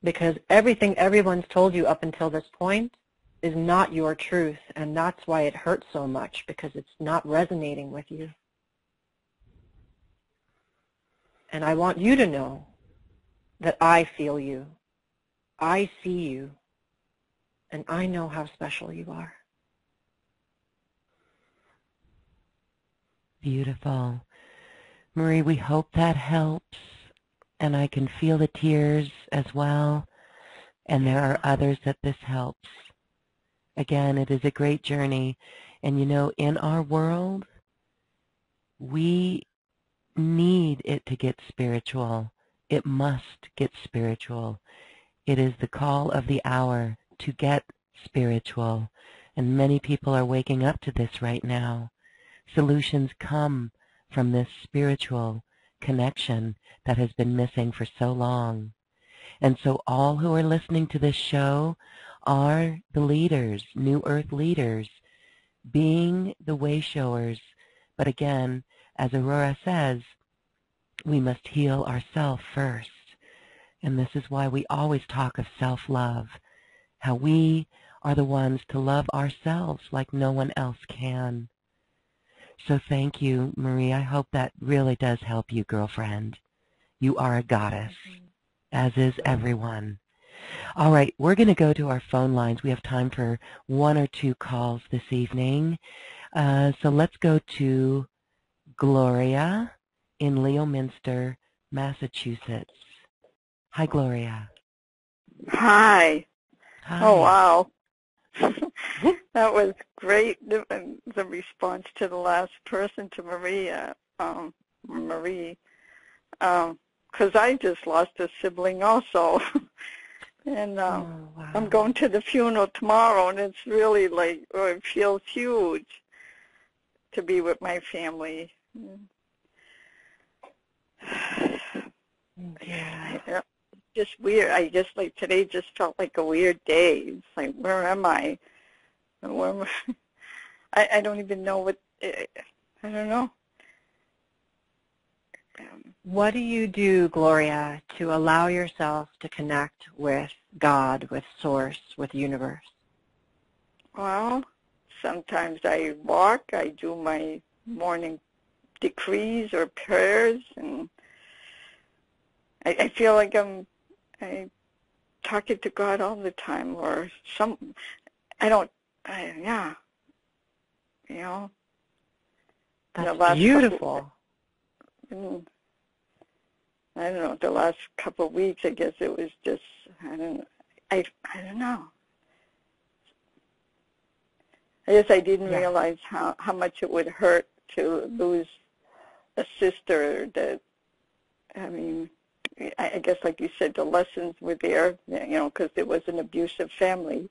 Because everything everyone's told you up until this point is not your truth, and that's why it hurts so much, because it's not resonating with you. And I want you to know that I feel you, I see you, and I know how special you are. Beautiful. Marie, we hope that helps, and I can feel the tears as well, and there are others that this helps. Again, it is a great journey, and you know, in our world, we need it to get spiritual. It must get spiritual. It is the call of the hour to get spiritual, and many people are waking up to this right now. Solutions come from this spiritual connection that has been missing for so long. And so all who are listening to this show are the leaders, New Earth leaders, being the way showers. But again, as Aurora says, we must heal ourselves first. And this is why we always talk of self-love, how we are the ones to love ourselves like no one else can. So thank you, Marie. I hope that really does help you, girlfriend. You are a goddess, as is everyone. All right, we're going to go to our phone lines. We have time for one or two calls this evening. So let's go to Gloria in Leominster, Massachusetts. Hi, Gloria. Hi. Hi. Oh, wow. That was great, the response to the last person, to Maria, Marie, because I just lost a sibling also. And wow. I'm going to the funeral tomorrow, and it's really like, it feels huge. to be with my family. Yeah. Just weird. I just, like, today just felt like a weird day. It's like, where am I? Where am I don't even know what, I don't know. What do you do, Gloria, to allow yourself to connect with God, with Source, with Universe? Well, sometimes I walk, I do my morning decrees or prayers, and I feel like I'm talking to God all the time, or yeah, you know. That's beautiful. I don't know, the last couple of weeks, I guess it was just, I don't know. I guess I didn't realize how much it would hurt to lose a sister that, I mean, I guess like you said, the lessons were there, you know, because it was an abusive family.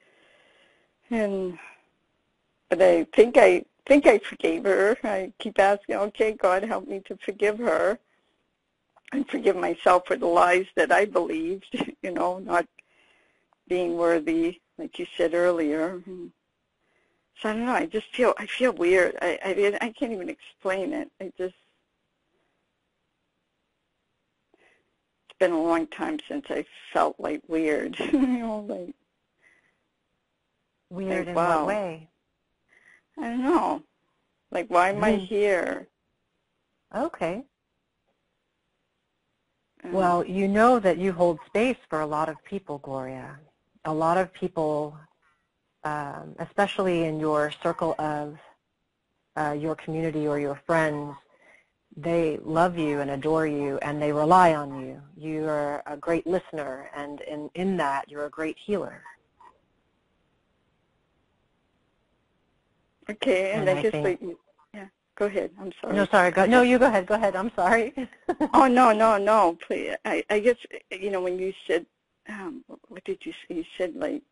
But I think I forgave her. I keep asking, okay, God, help me to forgive her and forgive myself for the lies that I believed, you know, not being worthy, like you said earlier. So I don't know. I feel weird. I can't even explain it. It's been a long time since I felt like weird. You know, like weird in wow. what way? I don't know. Like, why am I here? Okay. Well, you know that you hold space for a lot of people, Gloria. A lot of people, especially in your circle of your community or your friends, they love you and adore you, and they rely on you. You're a great listener, and in that, you're a great healer. Okay, and I guess like, yeah, go ahead. I'm sorry. No, sorry. No, you go ahead. Go ahead. I'm sorry. Oh, no, please. I guess, you know, when you said, what did you say? You said, like,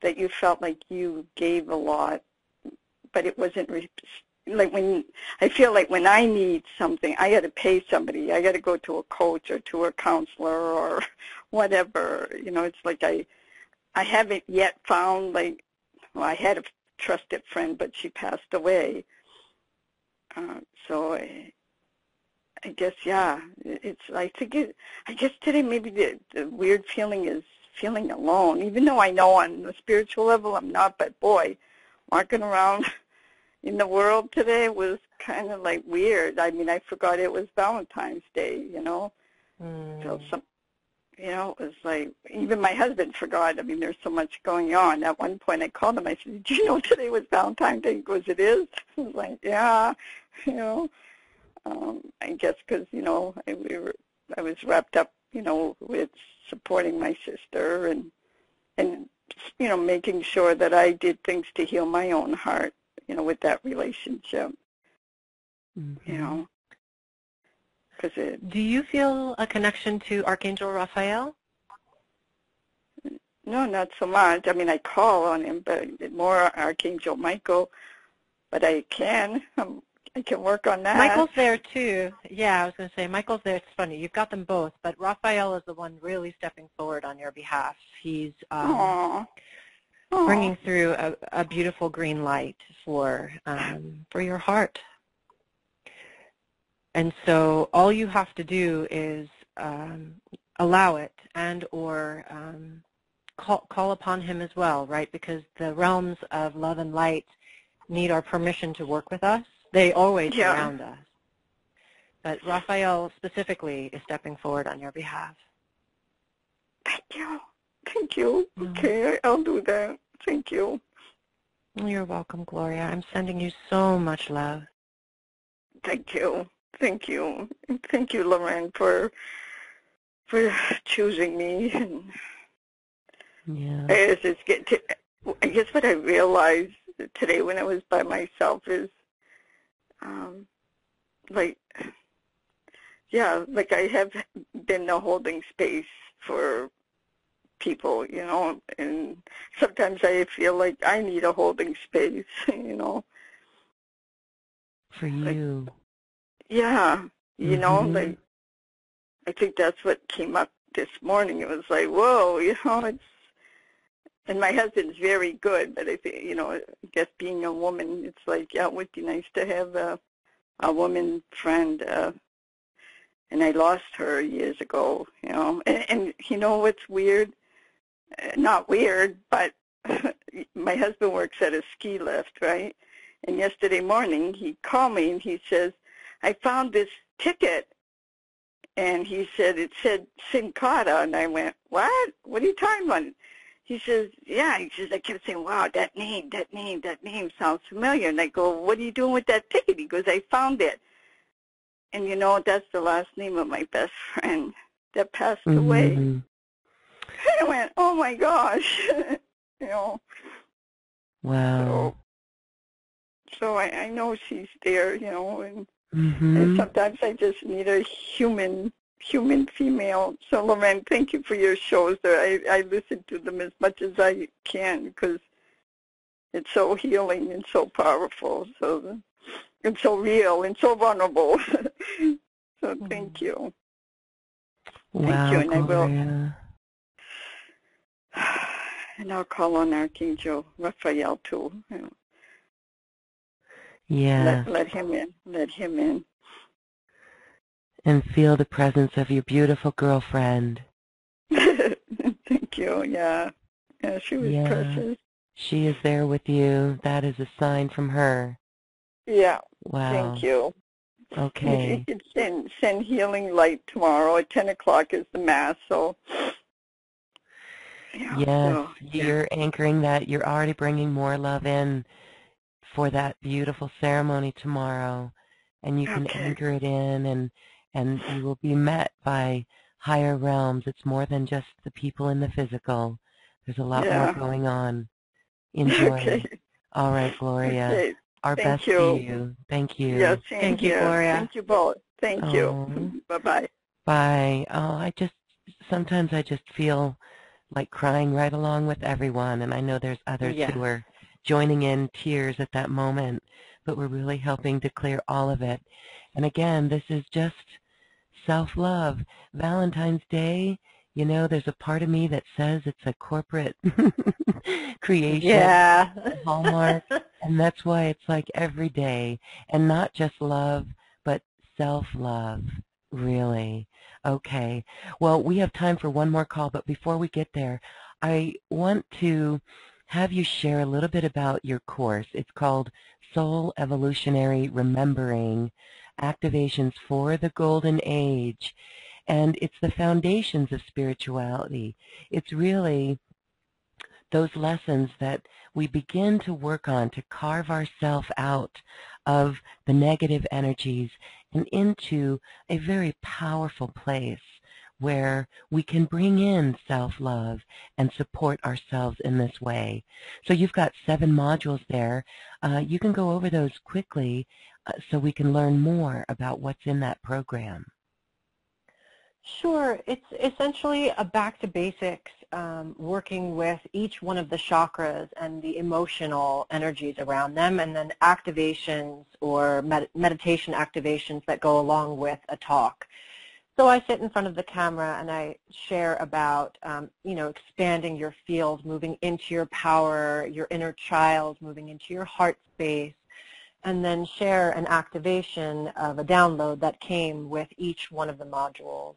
that you felt like you gave a lot, but it wasn't, like, I feel like when I need something, I got to pay somebody. I got to go to a coach or to a counselor or whatever. You know, it's like I haven't yet found, like, well, I had a trusted friend, but she passed away. So I guess, yeah, I guess today maybe the weird feeling is feeling alone, even though I know on the spiritual level I'm not, but boy, walking around in the world today was kind of like weird. I mean, I forgot it was Valentine's Day, you know. So you know, it was like, even my husband forgot. I mean, there's so much going on. At one point I called him, I said, "Do you know today was Valentine's Day?" He goes, "It is?" I was like, "Yeah," you know. I guess because, you know, I was wrapped up, you know, with supporting my sister and you know, making sure that I did things to heal my own heart, you know, with that relationship. You know, because Do you feel a connection to Archangel Raphael? No, not so much. I mean, I call on him, but more Archangel Michael. But I can work on that. Michael's there too. Yeah, I was going to say Michael's there. It's funny. You've got them both, but Raphael is the one really stepping forward on your behalf. He's bringing through a beautiful green light for your heart. And so all you have to do is allow it and or call upon him as well, right? Because the realms of love and light need our permission to work with us. They always surround us. But Raphael specifically is stepping forward on your behalf. Thank you. Okay, I'll do that. Thank you. You're welcome, Gloria. I'm sending you so much love. Thank you. Thank you. And thank you, Lorraine, for choosing me. And I guess what I realized today when I was by myself is, like I have been a holding space for people, you know, and sometimes I feel like I need a holding space, you know. for you. Yeah, you know, like, I think that's what came up this morning. It was like, whoa, you know, it's, and my husband's very good, but I think, you know, I guess being a woman, it's like, yeah, it would be nice to have a woman friend, and I lost her years ago, you know, and you know what's weird? Not weird, but my husband works at a ski lift, right? And yesterday morning, he called me and he says, I found this ticket. And he said, it said Sincata. And I went, what? What are you talking about? He says, yeah. He says, I kept saying, wow, that name sounds familiar. And I go, what are you doing with that ticket? He goes, I found it. And, you know, that's the last name of my best friend that passed away. And I went, oh, my gosh. You know. Wow. So I know she's there, you know, and sometimes I just need a human female. So, Lorraine, thank you for your shows. I listen to them as much as I can because it's so healing and so powerful, so and so real and so vulnerable. So thank you. Wow, thank you, and Gloria. And I'll call on Archangel Raphael too. You know. Yeah. Let him in. Let him in. And feel the presence of your beautiful girlfriend. Thank you. Yeah. Yeah, she was precious. She is there with you. That is a sign from her. Yeah. Wow. Thank you. Okay. You can send healing light tomorrow at 10 o'clock is the Mass. So, yeah. Yes, So, you're anchoring that. You're already bringing more love in for that beautiful ceremony tomorrow. And you can anchor it in, and you will be met by higher realms. It's more than just the people in the physical. There's a lot more going on. Enjoy. Okay. All right, Gloria. Okay. Our best to you. Thank you. Yes, thank you, Gloria. Thank you both. Thank you. Bye-bye. Bye. Oh, sometimes I just feel like crying right along with everyone, and I know there's others who are joining in tears at that moment, but we're really helping to clear all of it. And again, this is just self-love. Valentine's Day, you know, there's a part of me that says it's a corporate creation, hallmark, and that's why it's like every day, and not just love, but self-love, really. Okay, well, we have time for one more call, but before we get there, I want to have you share a little bit about your course. It's called Soul Evolutionary Remembering, Activations for the Golden Age, and it's the foundations of spirituality. It's really those lessons that we begin to work on to carve ourselves out of the negative energies and into a very powerful place where we can bring in self-love and support ourselves in this way. So you've got 7 modules there. You can go over those quickly so we can learn more about what's in that program. Sure. It's essentially a back to basics, working with each one of the chakras and the emotional energies around them, and then activations or meditation activations that go along with a talk. So I sit in front of the camera and I share about, you know, expanding your field, moving into your power, your inner child, moving into your heart space, and then share an activation of a download that came with each one of the modules.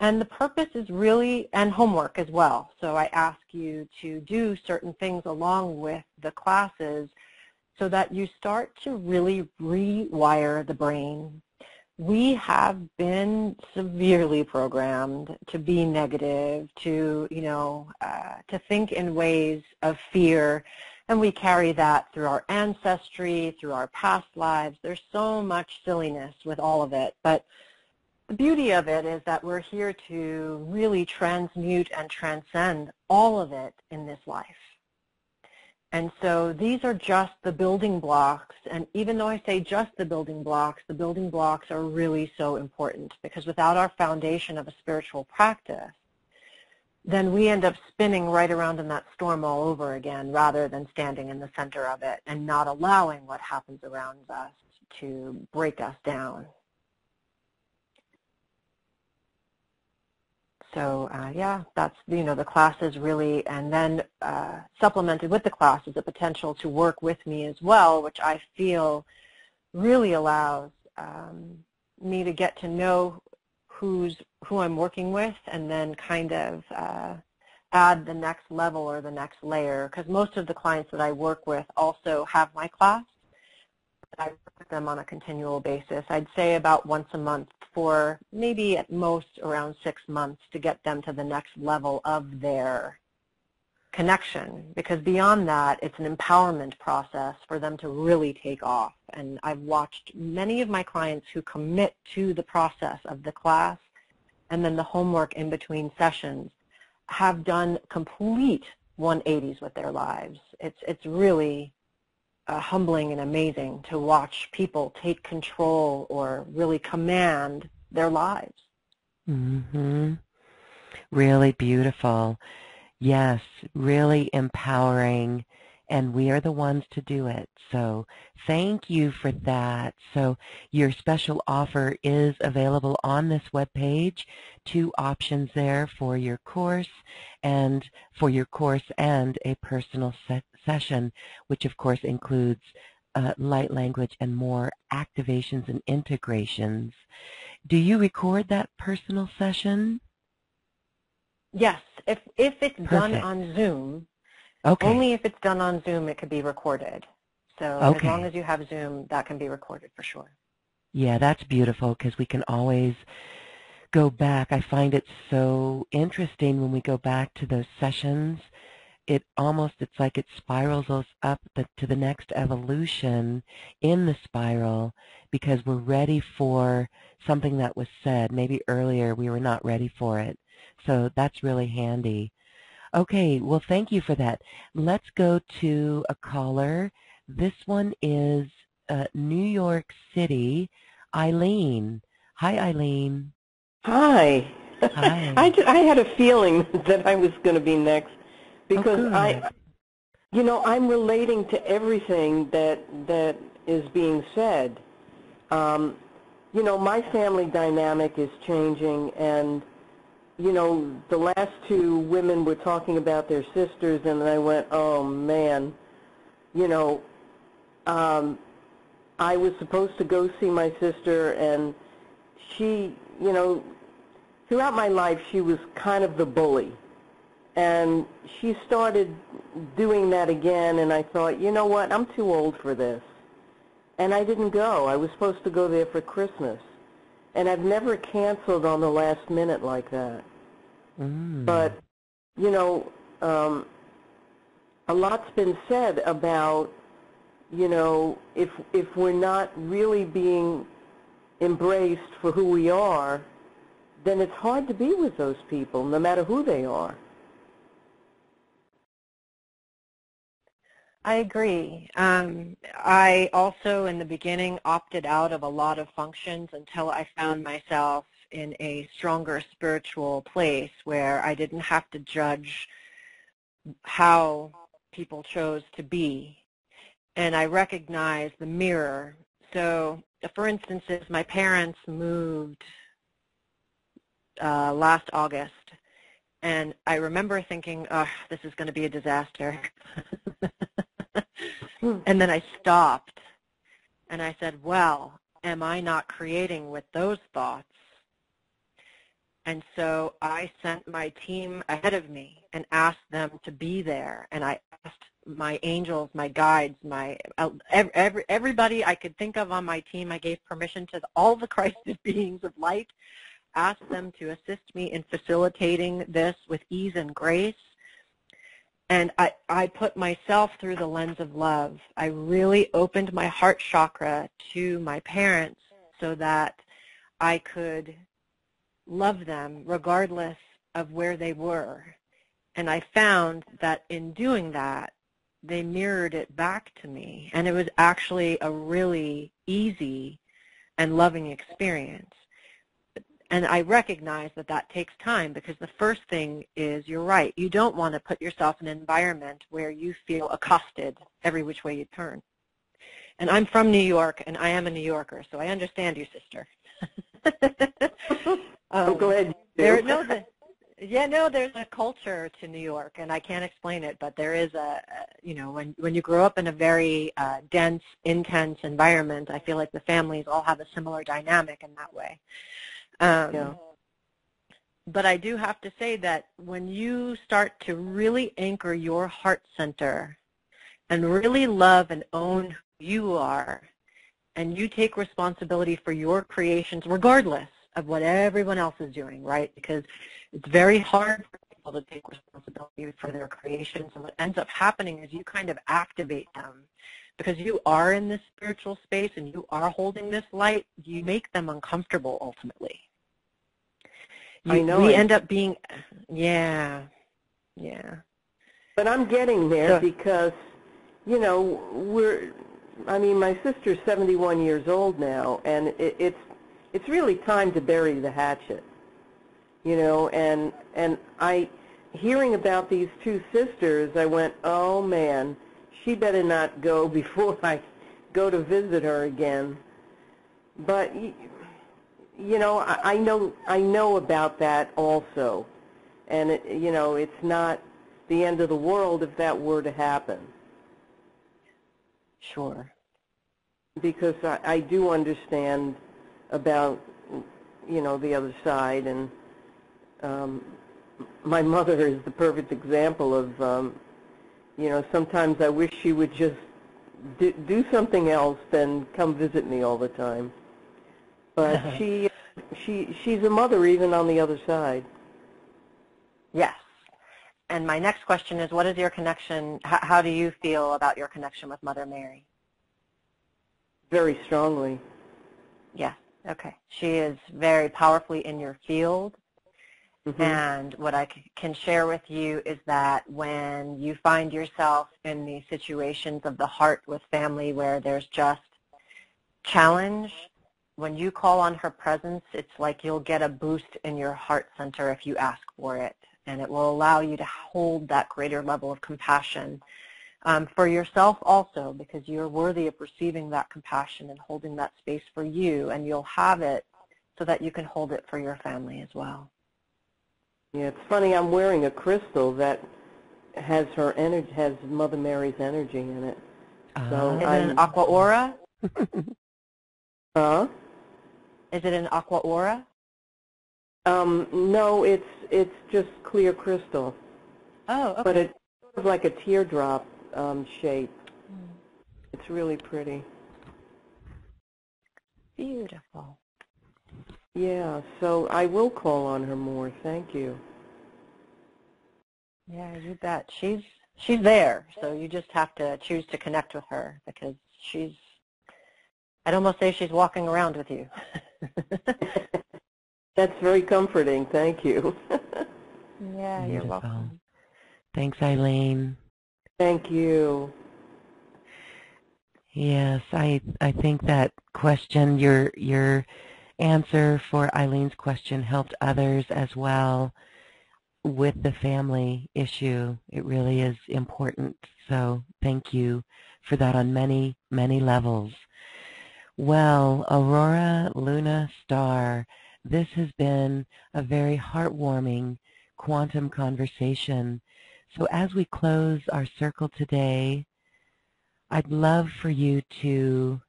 And the purpose is really, and homework as well. So I ask you to do certain things along with the classes so that you start to really rewire the brain. We have been severely programmed to be negative, to, you know, to think in ways of fear, and we carry that through our ancestry, through our past lives. There's so much silliness with all of it, but the beauty of it is that we're here to really transmute and transcend all of it in this life. And so these are just the building blocks, and even though I say just the building blocks are really so important, because without our foundation of a spiritual practice, then we end up spinning right around in that storm all over again rather than standing in the center of it and not allowing what happens around us to break us down. So yeah, that's, the classes really, and then supplemented with the class is the potential to work with me as well, which I feel really allows me to get to know who I'm working with, and then kind of add the next level or the next layer, because most of the clients that I work with also have my class. I work with them on a continual basis. I'd say about once a month for maybe at most around 6 months to get them to the next level of their connection, because beyond that, it's an empowerment process for them to really take off. And I've watched many of my clients who commit to the process of the class and then the homework in between sessions have done complete 180s with their lives. It's really humbling and amazing to watch people take control or really command their lives. Mm-hmm. Really beautiful. Yes, really empowering, and we are the ones to do it. So thank you for that. So your special offer is available on this webpage. 2 options there for your course and a personal session, which of course includes light language and more activations and integrations. Do you record that personal session? Yes, if it's Perfect. done on Zoom, okay. Only if it's done on Zoom it could be recorded. So okay. As long as you have Zoom, that can be recorded for sure. Yeah, that's beautiful, because we can always go back. I find it so interesting when we go back to those sessions. It's like it spirals us up to the next evolution in the spiral, because we're ready for something that was said. Maybe earlier we were not ready for it. So that's really handy. Okay, well, thank you for that. Let's go to a caller. This one is New York City, Eileen. Hi, Eileen. Hi. Hi. I had a feeling that I was going to be next, because I'm relating to everything that is being said. My family dynamic is changing, and the last 2 women were talking about their sisters, and I went, oh man, I was supposed to go see my sister, and she, throughout my life she was kind of the bully, and she started doing that again, and I thought, you know what, I'm too old for this, and I didn't go. I was supposed to go there for Christmas, and I've never canceled on the last minute like that. But, a lot's been said about, if we're not really being embraced for who we are, then it's hard to be with those people, no matter who they are. I agree. I also, in the beginning, opted out of a lot of functions until I found myself in a stronger spiritual place where I didn't have to judge how people chose to be. And I recognized the mirror. So, for instance, my parents moved last August, and I remember thinking, oh, this is going to be a disaster. And then I stopped, and I said, well, am I not creating with those thoughts? And so I sent my team ahead of me and asked them to be there. And I asked my angels, my guides, everybody I could think of on my team. I gave permission to all the Christed beings of light, asked them to assist me in facilitating this with ease and grace. And I put myself through the lens of love. I really opened my heart chakra to my parents so that I could love them regardless of where they were. And I found that in doing that, they mirrored it back to me. And it was actually a really easy and loving experience. And I recognize that that takes time, because the first thing is, you're right, you don't want to put yourself in an environment where you feel accosted every which way you turn. And I'm from New York, and I am a New Yorker, so I understand you, sister. Go ahead. There's a culture to New York, and I can't explain it, but there is when you grow up in a very dense, intense environment, I feel like the families all have a similar dynamic in that way. But I do have to say that when you start to really anchor your heart center and really love and own who you are, and you take responsibility for your creations regardless of what everyone else is doing, right? Because it's very hard for people to take responsibility for their creations, and what ends up happening is you kind of activate them. Because you are in this spiritual space and you are holding this light, you make them uncomfortable ultimately. I know. We end up being, yeah. But I'm getting there because, my sister's 71 years old now, and it's really time to bury the hatchet, and hearing about these two sisters, I went, oh man, she better not go before I go to visit her again. But I know about that also, and it's not the end of the world if that were to happen. Sure. Because I do understand about the other side, and my mother is the perfect example of sometimes I wish she would just do something else than come visit me all the time. But she's a mother even on the other side. Yes. And my next question is, what is your connection, how do you feel about your connection with Mother Mary? Very strongly. Yes. Okay. She is very powerfully in your field. Mm-hmm. And what I can share with you is that when you find yourself in these situations of the heart with family where there's just challenge, when you call on her presence, it's like you'll get a boost in your heart center if you ask for it. And it will allow you to hold that greater level of compassion for yourself also, because you're worthy of receiving that compassion and holding that space for you, and you'll have it so that you can hold it for your family as well. Yeah, it's funny, I'm wearing a crystal that has her energy, has Mother Mary's energy in it. So is it an aqua aura? Huh? Is it an aqua aura? No, it's just clear crystal. Oh, okay. But it's sort of like a teardrop shape. It's really pretty. Beautiful. Yeah, so I will call on her more. Thank you. Yeah, you bet. She's there, so you just have to choose to connect with her, because I'd almost say she's walking around with you. That's very comforting. Thank you. Yeah, Beautiful. You're welcome. Thanks, Eileen. Thank you. Yes, I think that question, your answer for Eileen's question helped others as well with the family issue. It really is important. So thank you for that on many, many levels. Well, Aurora, Luna, Star, this has been a very heartwarming quantum conversation. So as we close our circle today, I'd love for you to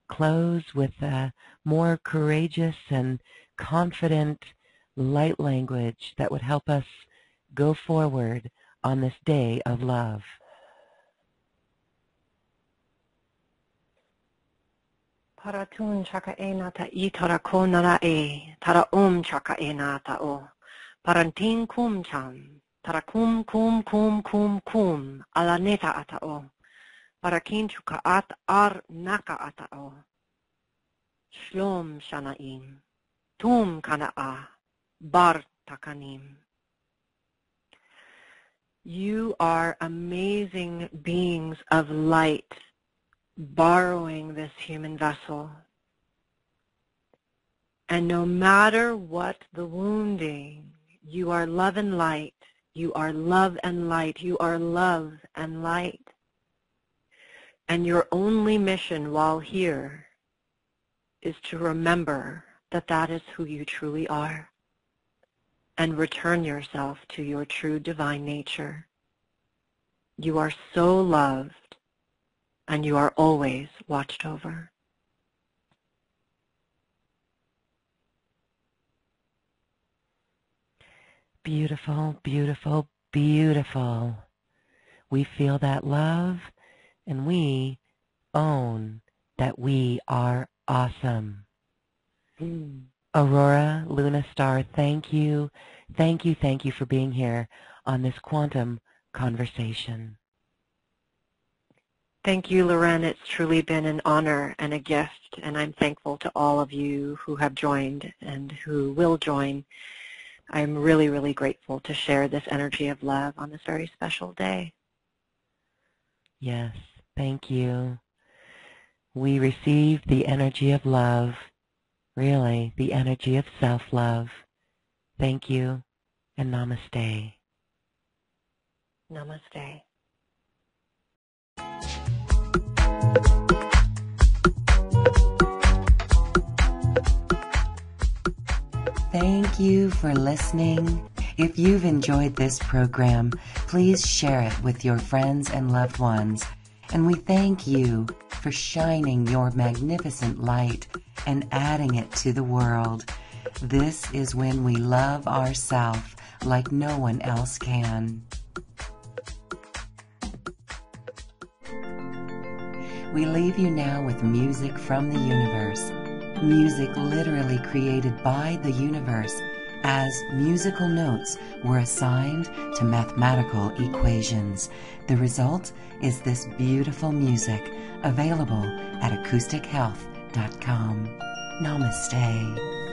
close with a more courageous and confident light language that would help us go forward on this day of love. Paratun chaka e nata I tara ko nara e, tara chaka e nata o. Parantin kum cham, tara kum ala neta ata o. Parakin chuka at ar naka ata o. Shlom shanaim, tum kana a, bar takanim. You are amazing beings of light, borrowing this human vessel. And no matter what the wounding, you are love and light. You are love and light. You are love and light. And your only mission while here is to remember that that is who you truly are, and return yourself to your true divine nature. You are so loved, and you are always watched over. Beautiful, beautiful, beautiful. We feel that love, and we own that we are awesome. Aurora, Luna Star, thank you. Thank you, thank you for being here on this quantum conversation. Thank you, Loren. It's truly been an honor and a gift, and I'm thankful to all of you who have joined and who will join. I'm really, really grateful to share this energy of love on this very special day. Yes, thank you. We receive the energy of love, really, the energy of self-love. Thank you, and namaste. Namaste. Thank you for listening. If you've enjoyed this program, please share it with your friends and loved ones. And we thank you for shining your magnificent light and adding it to the world. This is when we love ourselves like no one else can. We leave you now with music from the universe. Music literally created by the universe, as musical notes were assigned to mathematical equations. The result is this beautiful music, available at acoustichealth.com. Namaste.